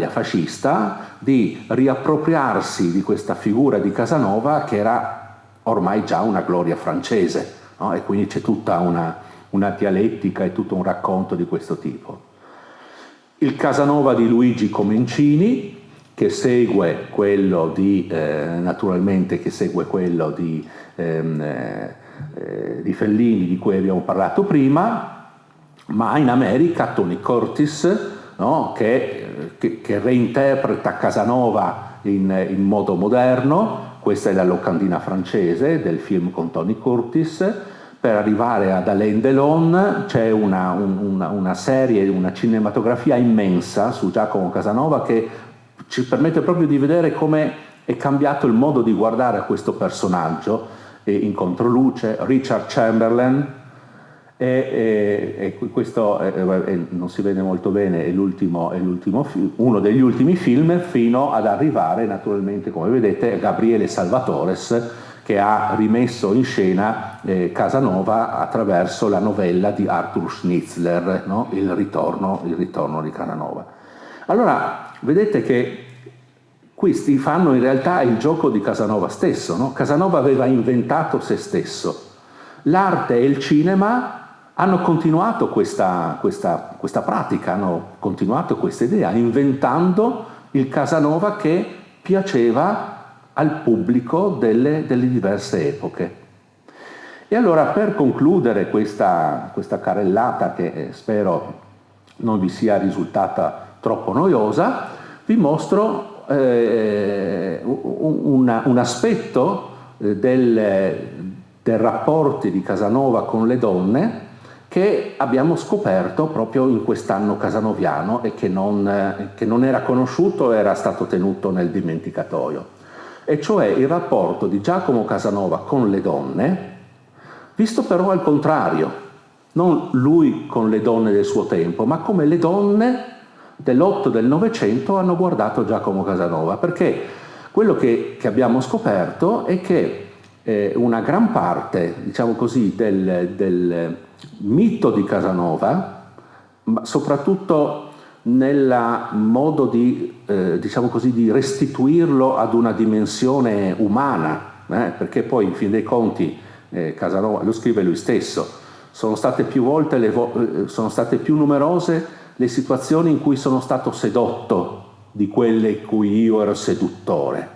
fascista di riappropriarsi di questa figura di Casanova, che era ormai già una gloria francese, no? E quindi c'è tutta una dialettica e tutto un racconto di questo tipo. Il Casanova di Luigi Comencini, che segue quello naturalmente che segue quello di Fellini, di cui abbiamo parlato prima, ma in America Tony Curtis, no? che reinterpreta Casanova in modo moderno. Questa è la locandina francese del film con Tony Curtis. Per arrivare ad Alain Delon c'è una serie, una cinematografia immensa su Giacomo Casanova, che ci permette proprio di vedere come è cambiato il modo di guardare a questo personaggio. In controluce Richard Chamberlain, e questo non si vede molto bene, è uno degli ultimi film, fino ad arrivare naturalmente, come vedete, a Gabriele Salvatores, che ha rimesso in scena Casanova attraverso la novella di Arthur Schnitzler, no? Il ritorno di Casanova. Allora, vedete che questi fanno in realtà il gioco di Casanova stesso, no? Casanova aveva inventato se stesso. L'arte e il cinema hanno continuato questa pratica, hanno continuato questa idea, inventando il Casanova che piaceva al pubblico delle diverse epoche. E allora, per concludere questa carrellata, che spero non vi sia risultata troppo noiosa, vi mostro un aspetto del rapporti di Casanova con le donne che abbiamo scoperto proprio in quest'anno casanoviano e che non era conosciuto, era stato tenuto nel dimenticatoio, e cioè il rapporto di Giacomo Casanova con le donne, visto però al contrario, non lui con le donne del suo tempo, ma come le donne dell'8 del Novecento hanno guardato Giacomo Casanova, perché quello che abbiamo scoperto è che una gran parte, diciamo così, del mito di Casanova, ma soprattutto nel modo di, diciamo così, di restituirlo ad una dimensione umana, perché poi in fin dei conti Casanova lo scrive lui stesso, sono state più numerose le situazioni in cui sono stato sedotto di quelle in cui io ero seduttore.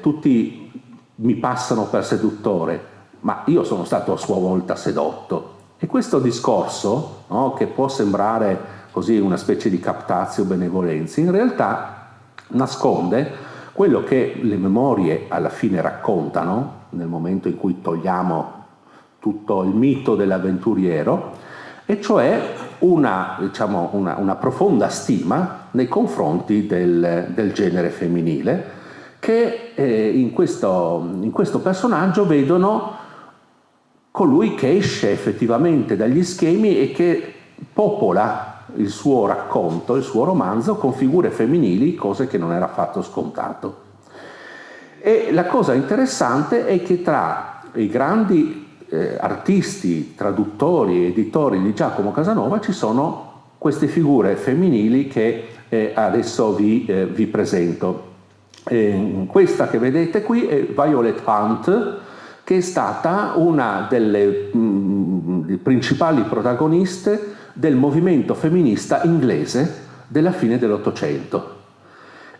Tutti mi passano per seduttore, ma io sono stato a sua volta sedotto. E questo discorso, no, che può sembrare così una specie di captatio benevolenza, in realtà nasconde quello che le memorie alla fine raccontano, nel momento in cui togliamo tutto il mito dell'avventuriero, e cioè una profonda stima nei confronti del genere femminile, che in questo personaggio vedono colui che esce effettivamente dagli schemi e che popola il suo racconto, il suo romanzo con figure femminili, cose che non era affatto scontato. E la cosa interessante è che tra i grandi artisti, traduttori, editori di Giacomo Casanova ci sono queste figure femminili che adesso vi presento. Questa che vedete qui è Violet Hunt, che è stata una delle principali protagoniste del movimento femminista inglese della fine dell'Ottocento.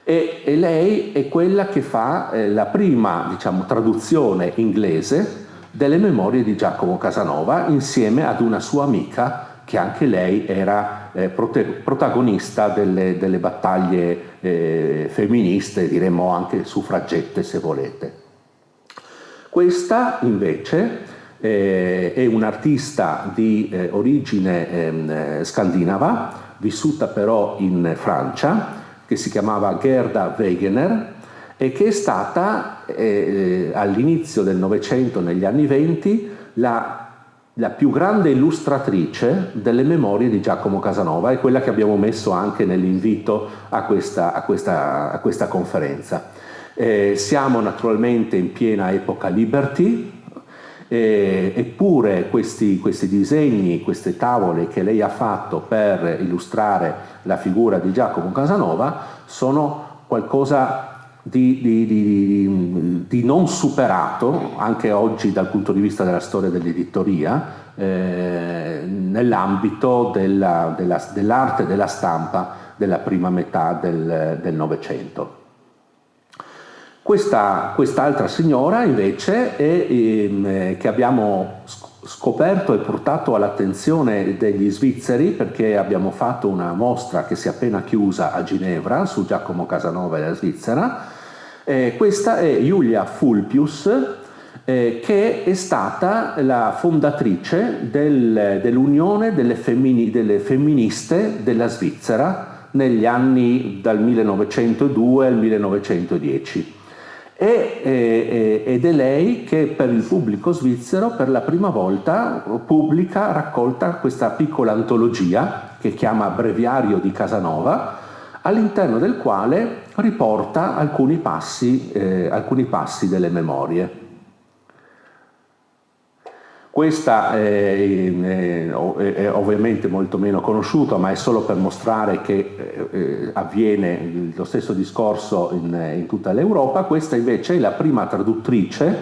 E lei è quella che fa la prima, diciamo, traduzione inglese delle memorie di Giacomo Casanova, insieme ad una sua amica che anche lei era protagonista delle battaglie femministe, diremmo anche suffragette se volete. Questa invece è un'artista di origine scandinava, vissuta però in Francia, che si chiamava Gerda Wegener, e che è stata all'inizio del Novecento, negli anni *20, la più grande illustratrice delle memorie di Giacomo Casanova, è quella che abbiamo messo anche nell'invito a questa conferenza. Siamo naturalmente in piena epoca Liberty, eppure questi disegni, queste tavole che lei ha fatto per illustrare la figura di Giacomo Casanova sono qualcosa di non superato anche oggi dal punto di vista della storia dell'editoria, nell'ambito dell'arte e della stampa della prima metà del Novecento. Quest'altra signora invece che abbiamo scoperto e portato all'attenzione degli svizzeri, perché abbiamo fatto una mostra che si è appena chiusa a Ginevra su Giacomo Casanova e la Svizzera. Questa è Julia Fulpius, che è stata la fondatrice dell'Unione delle femministe della Svizzera negli anni dal 1902 al 1910. Ed è lei che per il pubblico svizzero per la prima volta raccolta questa piccola antologia che chiama Breviario di Casanova, all'interno del quale riporta alcuni passi delle memorie. Questa è ovviamente molto meno conosciuta, ma è solo per mostrare che avviene lo stesso discorso in tutta l'Europa. Questa invece è la prima traduttrice,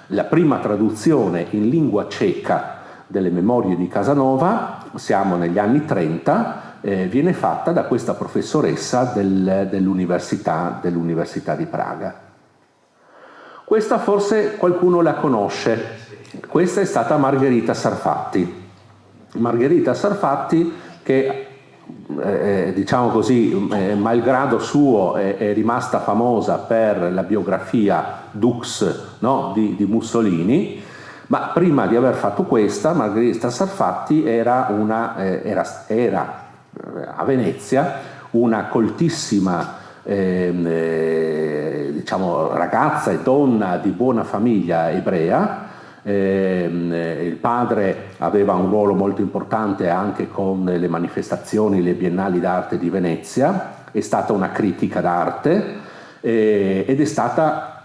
la prima traduzione in lingua ceca delle memorie di Casanova, siamo negli anni 30, viene fatta da questa professoressa dell'Università di Praga. Questa forse qualcuno la conosce. Questa è stata Margherita Sarfatti. Margherita Sarfatti che, diciamo così, malgrado suo è rimasta famosa per la biografia Dux, no? di Mussolini, Ma prima di aver fatto questa, Margherita Sarfatti era a Venezia una coltissima diciamo, ragazza e donna di buona famiglia ebrea. Il padre aveva un ruolo molto importante anche con le manifestazioni, le biennali d'arte di Venezia, è stata una critica d'arte ed è stata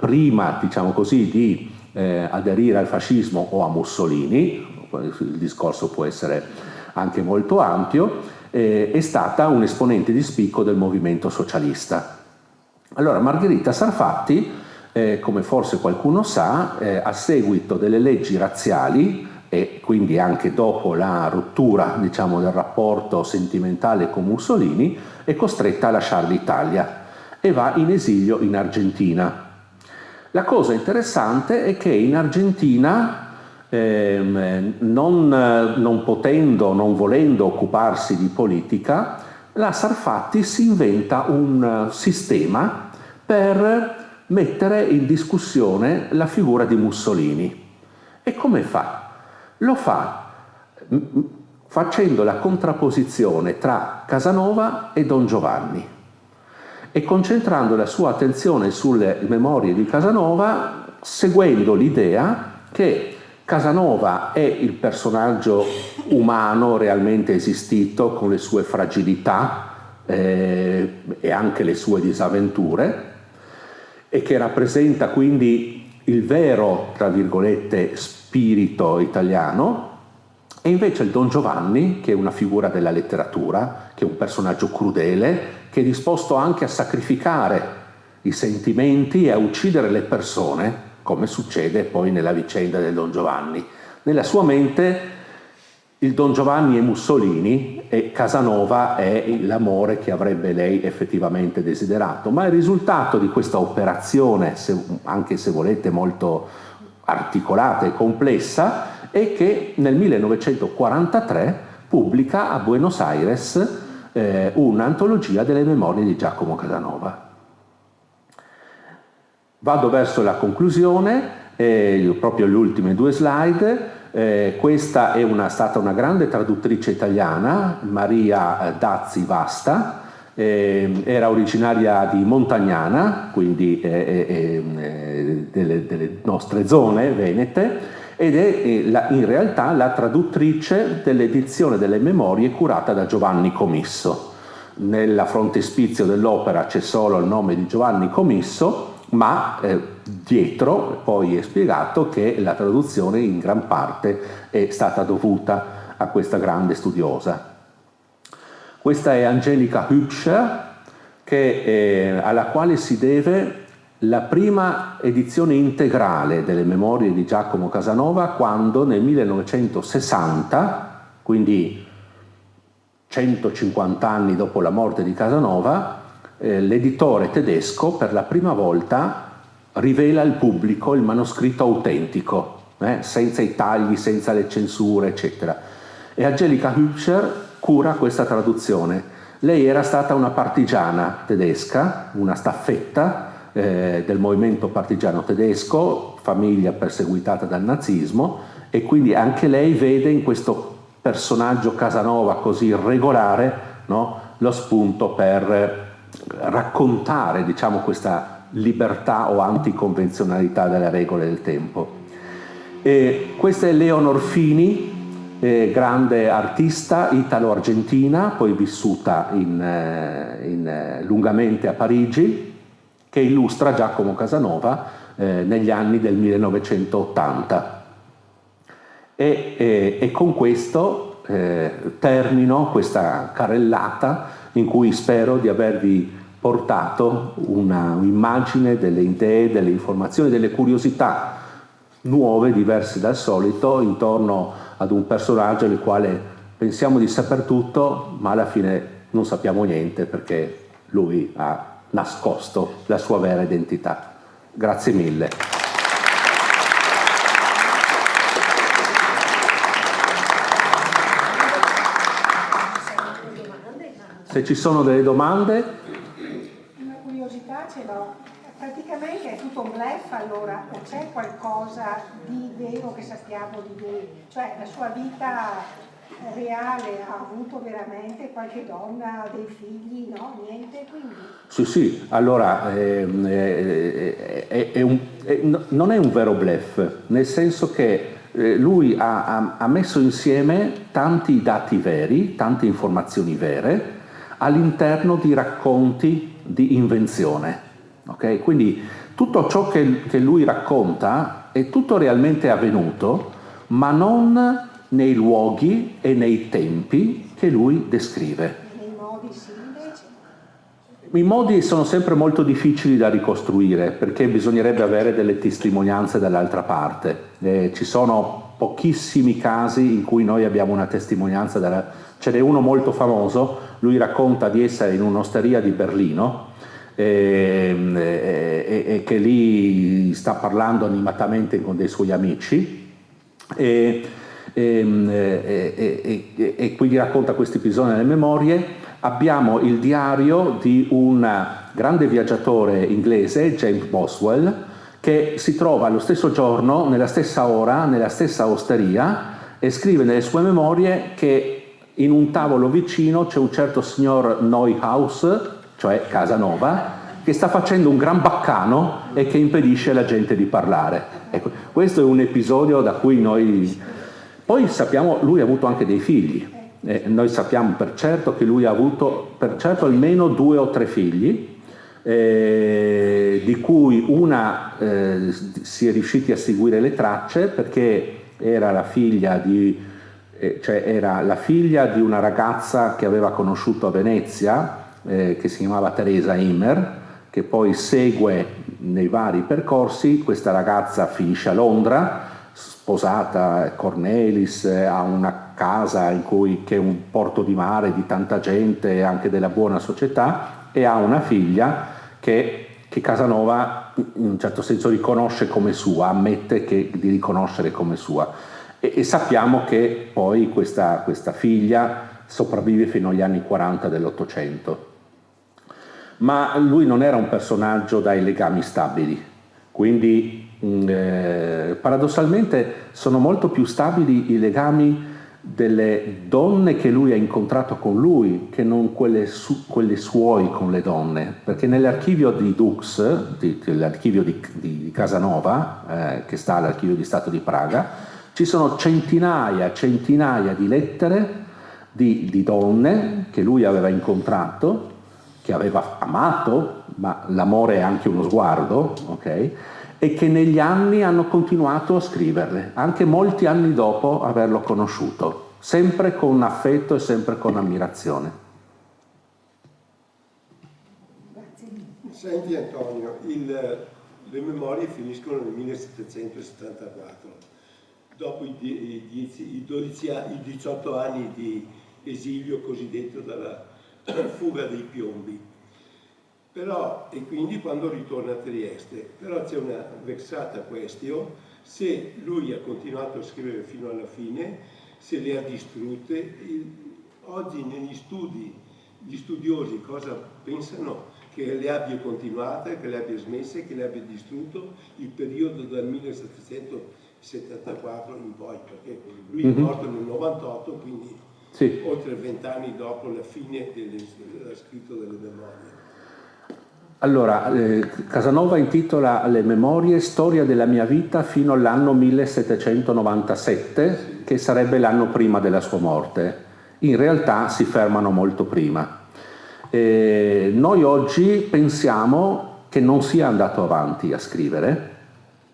prima, diciamo così, di aderire al fascismo o a Mussolini, il discorso può essere anche molto ampio, è stata un esponente di spicco del movimento socialista. Allora Margherita Sarfatti, come forse qualcuno sa, a seguito delle leggi razziali e quindi anche dopo la rottura, diciamo, del rapporto sentimentale con Mussolini, è costretta a lasciare l'Italia e va in esilio in Argentina. La cosa interessante è che in Argentina, non potendo, non volendo occuparsi di politica, la Sarfatti si inventa un sistema per mettere in discussione la figura di Mussolini. E come fa? Lo fa facendo la contrapposizione tra Casanova e Don Giovanni e concentrando la sua attenzione sulle memorie di Casanova, seguendo l'idea che Casanova è il personaggio umano realmente esistito, con le sue fragilità e anche le sue disavventure, e che rappresenta quindi il vero, tra virgolette, spirito italiano, e invece il Don Giovanni, che è una figura della letteratura, che è un personaggio crudele, che è disposto anche a sacrificare i sentimenti e a uccidere le persone, come succede poi nella vicenda del Don Giovanni. Nella sua mente il Don Giovanni è Mussolini e Casanova è l'amore che avrebbe lei effettivamente desiderato, ma il risultato di questa operazione, anche se volete molto articolata e complessa, è che nel 1943 pubblica a Buenos Aires un'antologia delle memorie di Giacomo Casanova. Vado verso la conclusione, proprio le ultime due slide. Questa è stata una grande traduttrice italiana, Maria Dazzi Vasta, era originaria di Montagnana, quindi delle nostre zone venete, ed è in realtà la traduttrice dell'edizione delle memorie curata da Giovanni Comisso. Nella frontespizio dell'opera c'è solo il nome di Giovanni Comisso, ma dietro poi è spiegato che la traduzione in gran parte è stata dovuta a questa grande studiosa. Questa è Angelica Hübscher, alla quale si deve la prima edizione integrale delle memorie di Giacomo Casanova, quando nel 1960, quindi 150 anni dopo la morte di Casanova, l'editore tedesco per la prima volta rivela al pubblico il manoscritto autentico, senza i tagli, senza le censure, eccetera. E Angelica Hübscher cura questa traduzione. Lei era stata una partigiana tedesca, una staffetta del movimento partigiano tedesco, famiglia perseguitata dal nazismo, e quindi anche lei vede in questo personaggio Casanova così irregolare, no, lo spunto per raccontare, diciamo, questa libertà o anticonvenzionalità delle regole del tempo. Questa è Leonor Fini, grande artista italo-argentina, poi vissuta lungamente a Parigi, che illustra Giacomo Casanova negli anni del 1980. E con questo termino questa carrellata in cui spero di avervi portato un'immagine delle idee, delle informazioni, delle curiosità nuove, diverse dal solito, intorno ad un personaggio del quale pensiamo di saper tutto, ma alla fine non sappiamo niente perché lui ha nascosto la sua vera identità. Grazie mille. Se ci sono delle domande. Una curiosità ce l'ho. praticamente è tutto un bluff allora, o c'è qualcosa di vero che sappiamo di lui? Cioè la sua vita reale ha avuto veramente qualche donna, dei figli, no? Niente, quindi? Sì, allora non è un vero bluff, nel senso che lui ha messo insieme tanti dati veri, tante informazioni vere, all'interno di racconti di invenzione. Okay? Quindi tutto ciò che lui racconta è tutto realmente avvenuto, ma non nei luoghi e nei tempi che lui descrive. Nei modi sì, invece? I modi sono sempre molto difficili da ricostruire perché bisognerebbe avere delle testimonianze dall'altra parte. Ci sono pochissimi casi in cui noi abbiamo una testimonianza, ce n'è uno molto famoso, lui racconta di essere in un'osteria di Berlino e che lì sta parlando animatamente con dei suoi amici e quindi racconta questi episodi nelle memorie. Abbiamo il diario di un grande viaggiatore inglese, James Boswell, che si trova lo stesso giorno, nella stessa ora, nella stessa osteria e scrive nelle sue memorie che in un tavolo vicino c'è un certo signor Neuhaus, cioè Casanova, che sta facendo un gran baccano e che impedisce alla gente di parlare. Ecco, questo è un episodio da cui noi... Poi sappiamo, lui ha avuto anche dei figli. Noi sappiamo per certo che lui ha avuto per certo almeno 2 o 3 figli, di cui una si è riusciti a seguire le tracce perché era la figlia di una ragazza che aveva conosciuto a Venezia, che si chiamava Teresa Immer, che poi segue nei vari percorsi. Questa ragazza finisce a Londra, sposata Cornelis, ha una casa che è un porto di mare di tanta gente e anche della buona società, e ha una figlia che Casanova in un certo senso riconosce come sua, ammette di riconoscere come sua, e sappiamo che poi questa figlia sopravvive fino agli anni 40 dell'Ottocento. Ma lui non era un personaggio dai legami stabili, quindi paradossalmente sono molto più stabili i legami delle donne che lui ha incontrato con lui che non quelle suoi con le donne, perché nell'archivio di Dux, l'archivio di Casanova, che sta all'Archivio di Stato di Praga, ci sono centinaia di lettere di donne che lui aveva incontrato, che aveva amato, ma l'amore è anche uno sguardo, ok? E che negli anni hanno continuato a scriverle, anche molti anni dopo averlo conosciuto, sempre con affetto e sempre con ammirazione. Senti Antonio, le memorie finiscono nel 1774, dopo i 18 anni di esilio cosiddetto dalla fuga dei piombi. Però, e quindi quando ritorna a Trieste, però c'è una vexata question se lui ha continuato a scrivere fino alla fine, se le ha distrutte. Oggi negli studi gli studiosi cosa pensano? Che le abbia continuate, che le abbia smesse, che le abbia distrutto il periodo dal 1774 in poi, perché lui è morto nel 98, quindi sì, oltre 20 anni dopo la fine della scritto delle memorie. Allora, Casanova intitola le memorie Storia della mia vita fino all'anno 1797, che sarebbe l'anno prima della sua morte. In realtà si fermano molto prima. Noi oggi pensiamo che non sia andato avanti a scrivere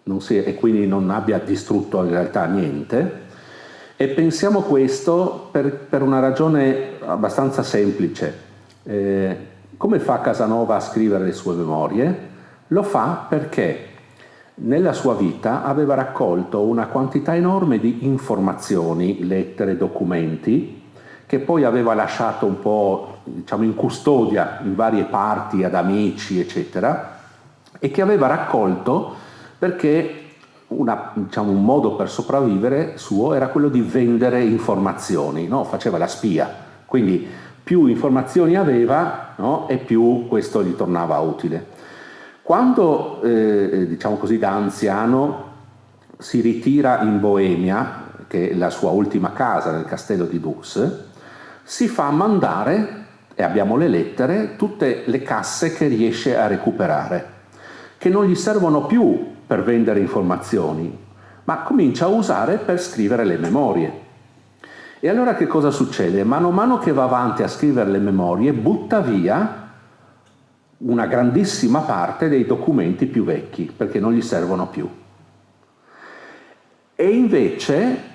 e quindi non abbia distrutto in realtà niente, e pensiamo questo per una ragione abbastanza semplice. Come fa Casanova a scrivere le sue memorie? Lo fa perché nella sua vita aveva raccolto una quantità enorme di informazioni, lettere, documenti, che poi aveva lasciato un po', diciamo, in custodia in varie parti ad amici, eccetera, e che aveva raccolto perché un modo per sopravvivere suo era quello di vendere informazioni, no? Faceva la spia, quindi più informazioni aveva, no? E più questo gli tornava utile. Quando, diciamo così, da anziano si ritira in Boemia, che è la sua ultima casa nel castello di Dux, si fa mandare, e abbiamo le lettere, tutte le casse che riesce a recuperare, che non gli servono più per vendere informazioni, ma comincia a usare per scrivere le memorie. E allora che cosa succede? Mano a mano che va avanti a scrivere le memorie, butta via una grandissima parte dei documenti più vecchi, perché non gli servono più. E invece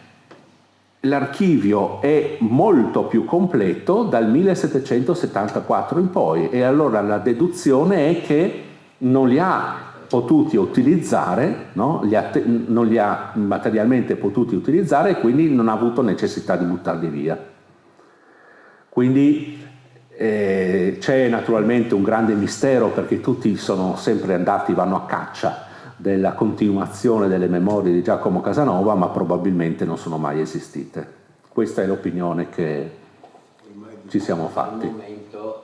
l'archivio è molto più completo dal 1774 in poi, e allora la deduzione è che non li ha potuti utilizzare, no? Non li ha materialmente potuti utilizzare, e quindi non ha avuto necessità di buttarli via. Quindi c'è naturalmente un grande mistero, perché tutti sono sempre andati, vanno a caccia della continuazione delle memorie di Giacomo Casanova, ma probabilmente non sono mai esistite. Questa è l'opinione che ci siamo fatti. Al momento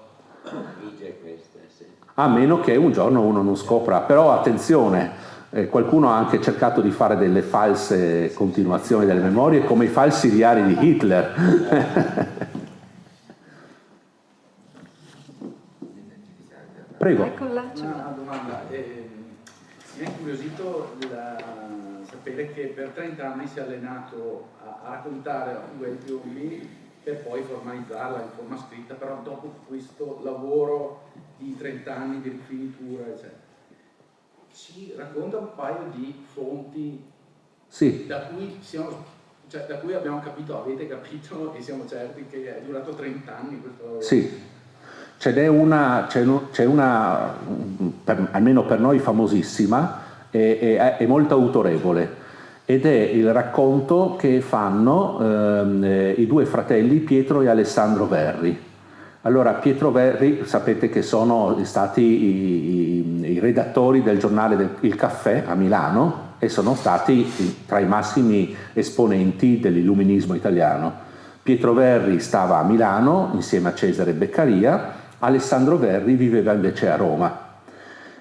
vige questa, sì. A meno che un giorno uno non scopra, però attenzione, qualcuno ha anche cercato di fare delle false continuazioni delle memorie, come i falsi diari di Hitler. Prego. Una domanda. Mi è incuriosito sapere che per 30 anni si è allenato a raccontare la fuga dei piombi per poi formalizzarla in forma scritta, però dopo questo lavoro di 30 anni di rifinitura, eccetera. Ci racconta un paio di fonti, sì, da cui abbiamo capito, avete capito e siamo certi che è durato 30 anni questo lavoro. Sì. C'è una almeno per noi famosissima, è molto autorevole, ed è il racconto che fanno i due fratelli Pietro e Alessandro Verri. Allora, Pietro Verri, sapete che sono stati i redattori del giornale Il Caffè a Milano, e sono stati tra i massimi esponenti dell'illuminismo italiano. Pietro Verri stava a Milano insieme a Cesare Beccaria, Alessandro Verri viveva invece a Roma.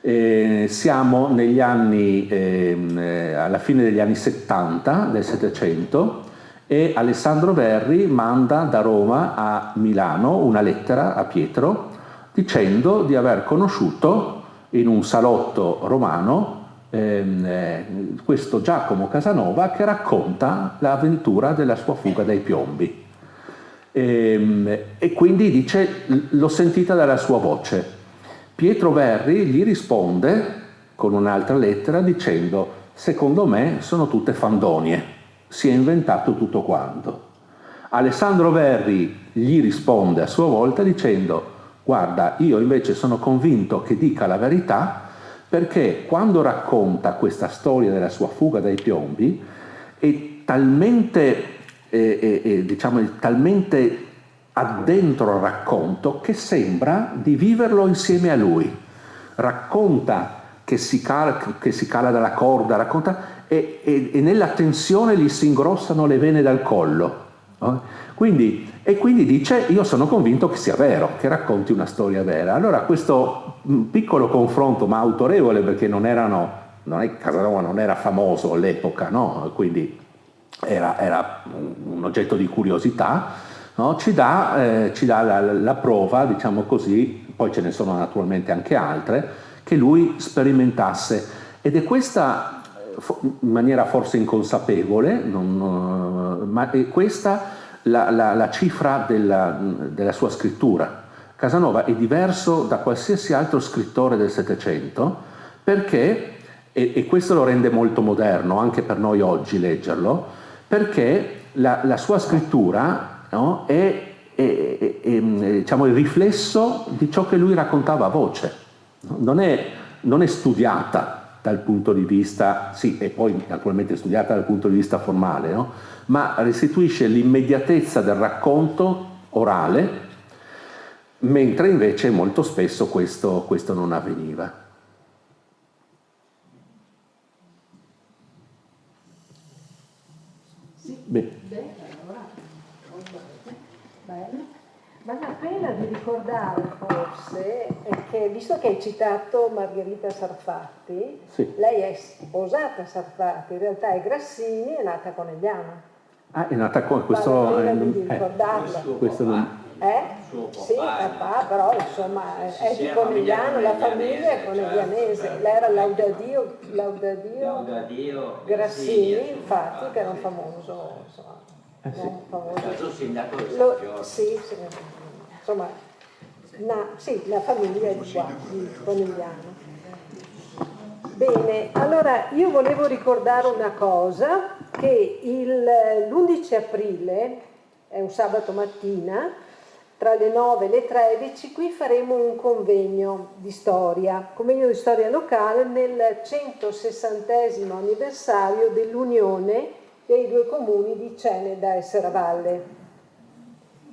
Siamo negli anni, alla fine degli anni 70 del Settecento, e Alessandro Verri manda da Roma a Milano una lettera a Pietro dicendo di aver conosciuto in un salotto romano questo Giacomo Casanova, che racconta l'avventura della sua fuga dai piombi. E quindi dice: l'ho sentita dalla sua voce. Pietro Verri gli risponde con un'altra lettera dicendo: secondo me sono tutte fandonie, si è inventato tutto quanto. Alessandro Verri gli risponde a sua volta dicendo: guarda, io invece sono convinto che dica la verità, perché quando racconta questa storia della sua fuga dai piombi è talmente talmente addentro al racconto che sembra di viverlo insieme a lui. Racconta che si cala dalla corda, racconta, e nella tensione gli si ingrossano le vene dal collo. Quindi dice: io sono convinto che sia vero, che racconti una storia vera. Allora questo piccolo confronto, ma autorevole, perché Casanova non era famoso all'epoca, no? Quindi era un oggetto di curiosità, no? Ci dà la prova, diciamo così, poi ce ne sono naturalmente anche altre, che lui sperimentasse, ed è questa, in maniera forse inconsapevole, ma è questa la cifra della sua scrittura. Casanova è diverso da qualsiasi altro scrittore del Settecento, perché, e questo lo rende molto moderno anche per noi oggi leggerlo, perché la sua scrittura, no, è diciamo il riflesso di ciò che lui raccontava a voce. Non è studiata dal punto di vista, sì, e poi naturalmente studiata dal punto di vista formale, no? Ma restituisce l'immediatezza del racconto orale, mentre invece molto spesso questo non avveniva. Allora, bene. Vale la pena di ricordare forse che, visto che hai citato Margherita Sarfatti, Sì. lei è sposata a Sarfatti, in realtà è Grassini, è nata a Conegliano. Ah, è nata con questo... Vale la pena di ricordarlo. questo non... Suo Sì, papà, però insomma è di Conegliano, la famiglia è coneglianese. Lei era Laudadio Grassini, infatti, che era un famoso, insomma, sì. Stato sindaco di San Giorgio. sì, insomma, sì, la famiglia è di qua, di Conegliano. Bene, allora io volevo ricordare una cosa, che l'11 aprile, è un sabato mattina, tra le 9 e le 13, qui faremo un convegno di storia locale nel 160° anniversario dell'unione dei due comuni di Ceneda e Serravalle.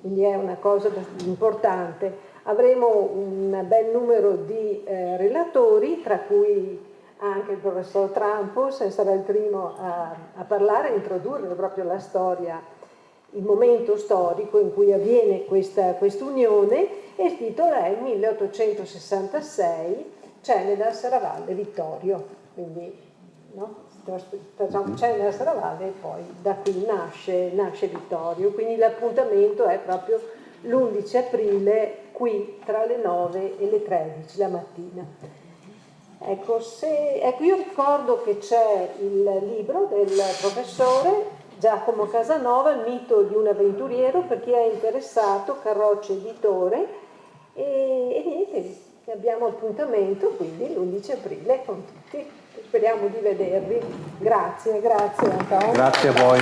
Quindi è una cosa importante. Avremo un bel numero di relatori, tra cui anche il professor Trampus sarà il primo a parlare, a introdurre proprio la storia, il momento storico in cui avviene questa unione, e il titolo è 1866 Ceneda, Serravalle, Vittorio. Quindi no? Facciamo Ceneda, Serravalle e poi da qui nasce Vittorio. Quindi l'appuntamento è proprio l'11 aprile qui tra le 9 e le 13 la mattina. Ecco, io ricordo che c'è il libro del professore Giacomo Casanova, Il mito di un avventuriero, per chi è interessato, Carroccio Editore, e niente, abbiamo appuntamento quindi l'11 aprile con tutti, speriamo di vedervi. Grazie Antonio. Grazie a voi.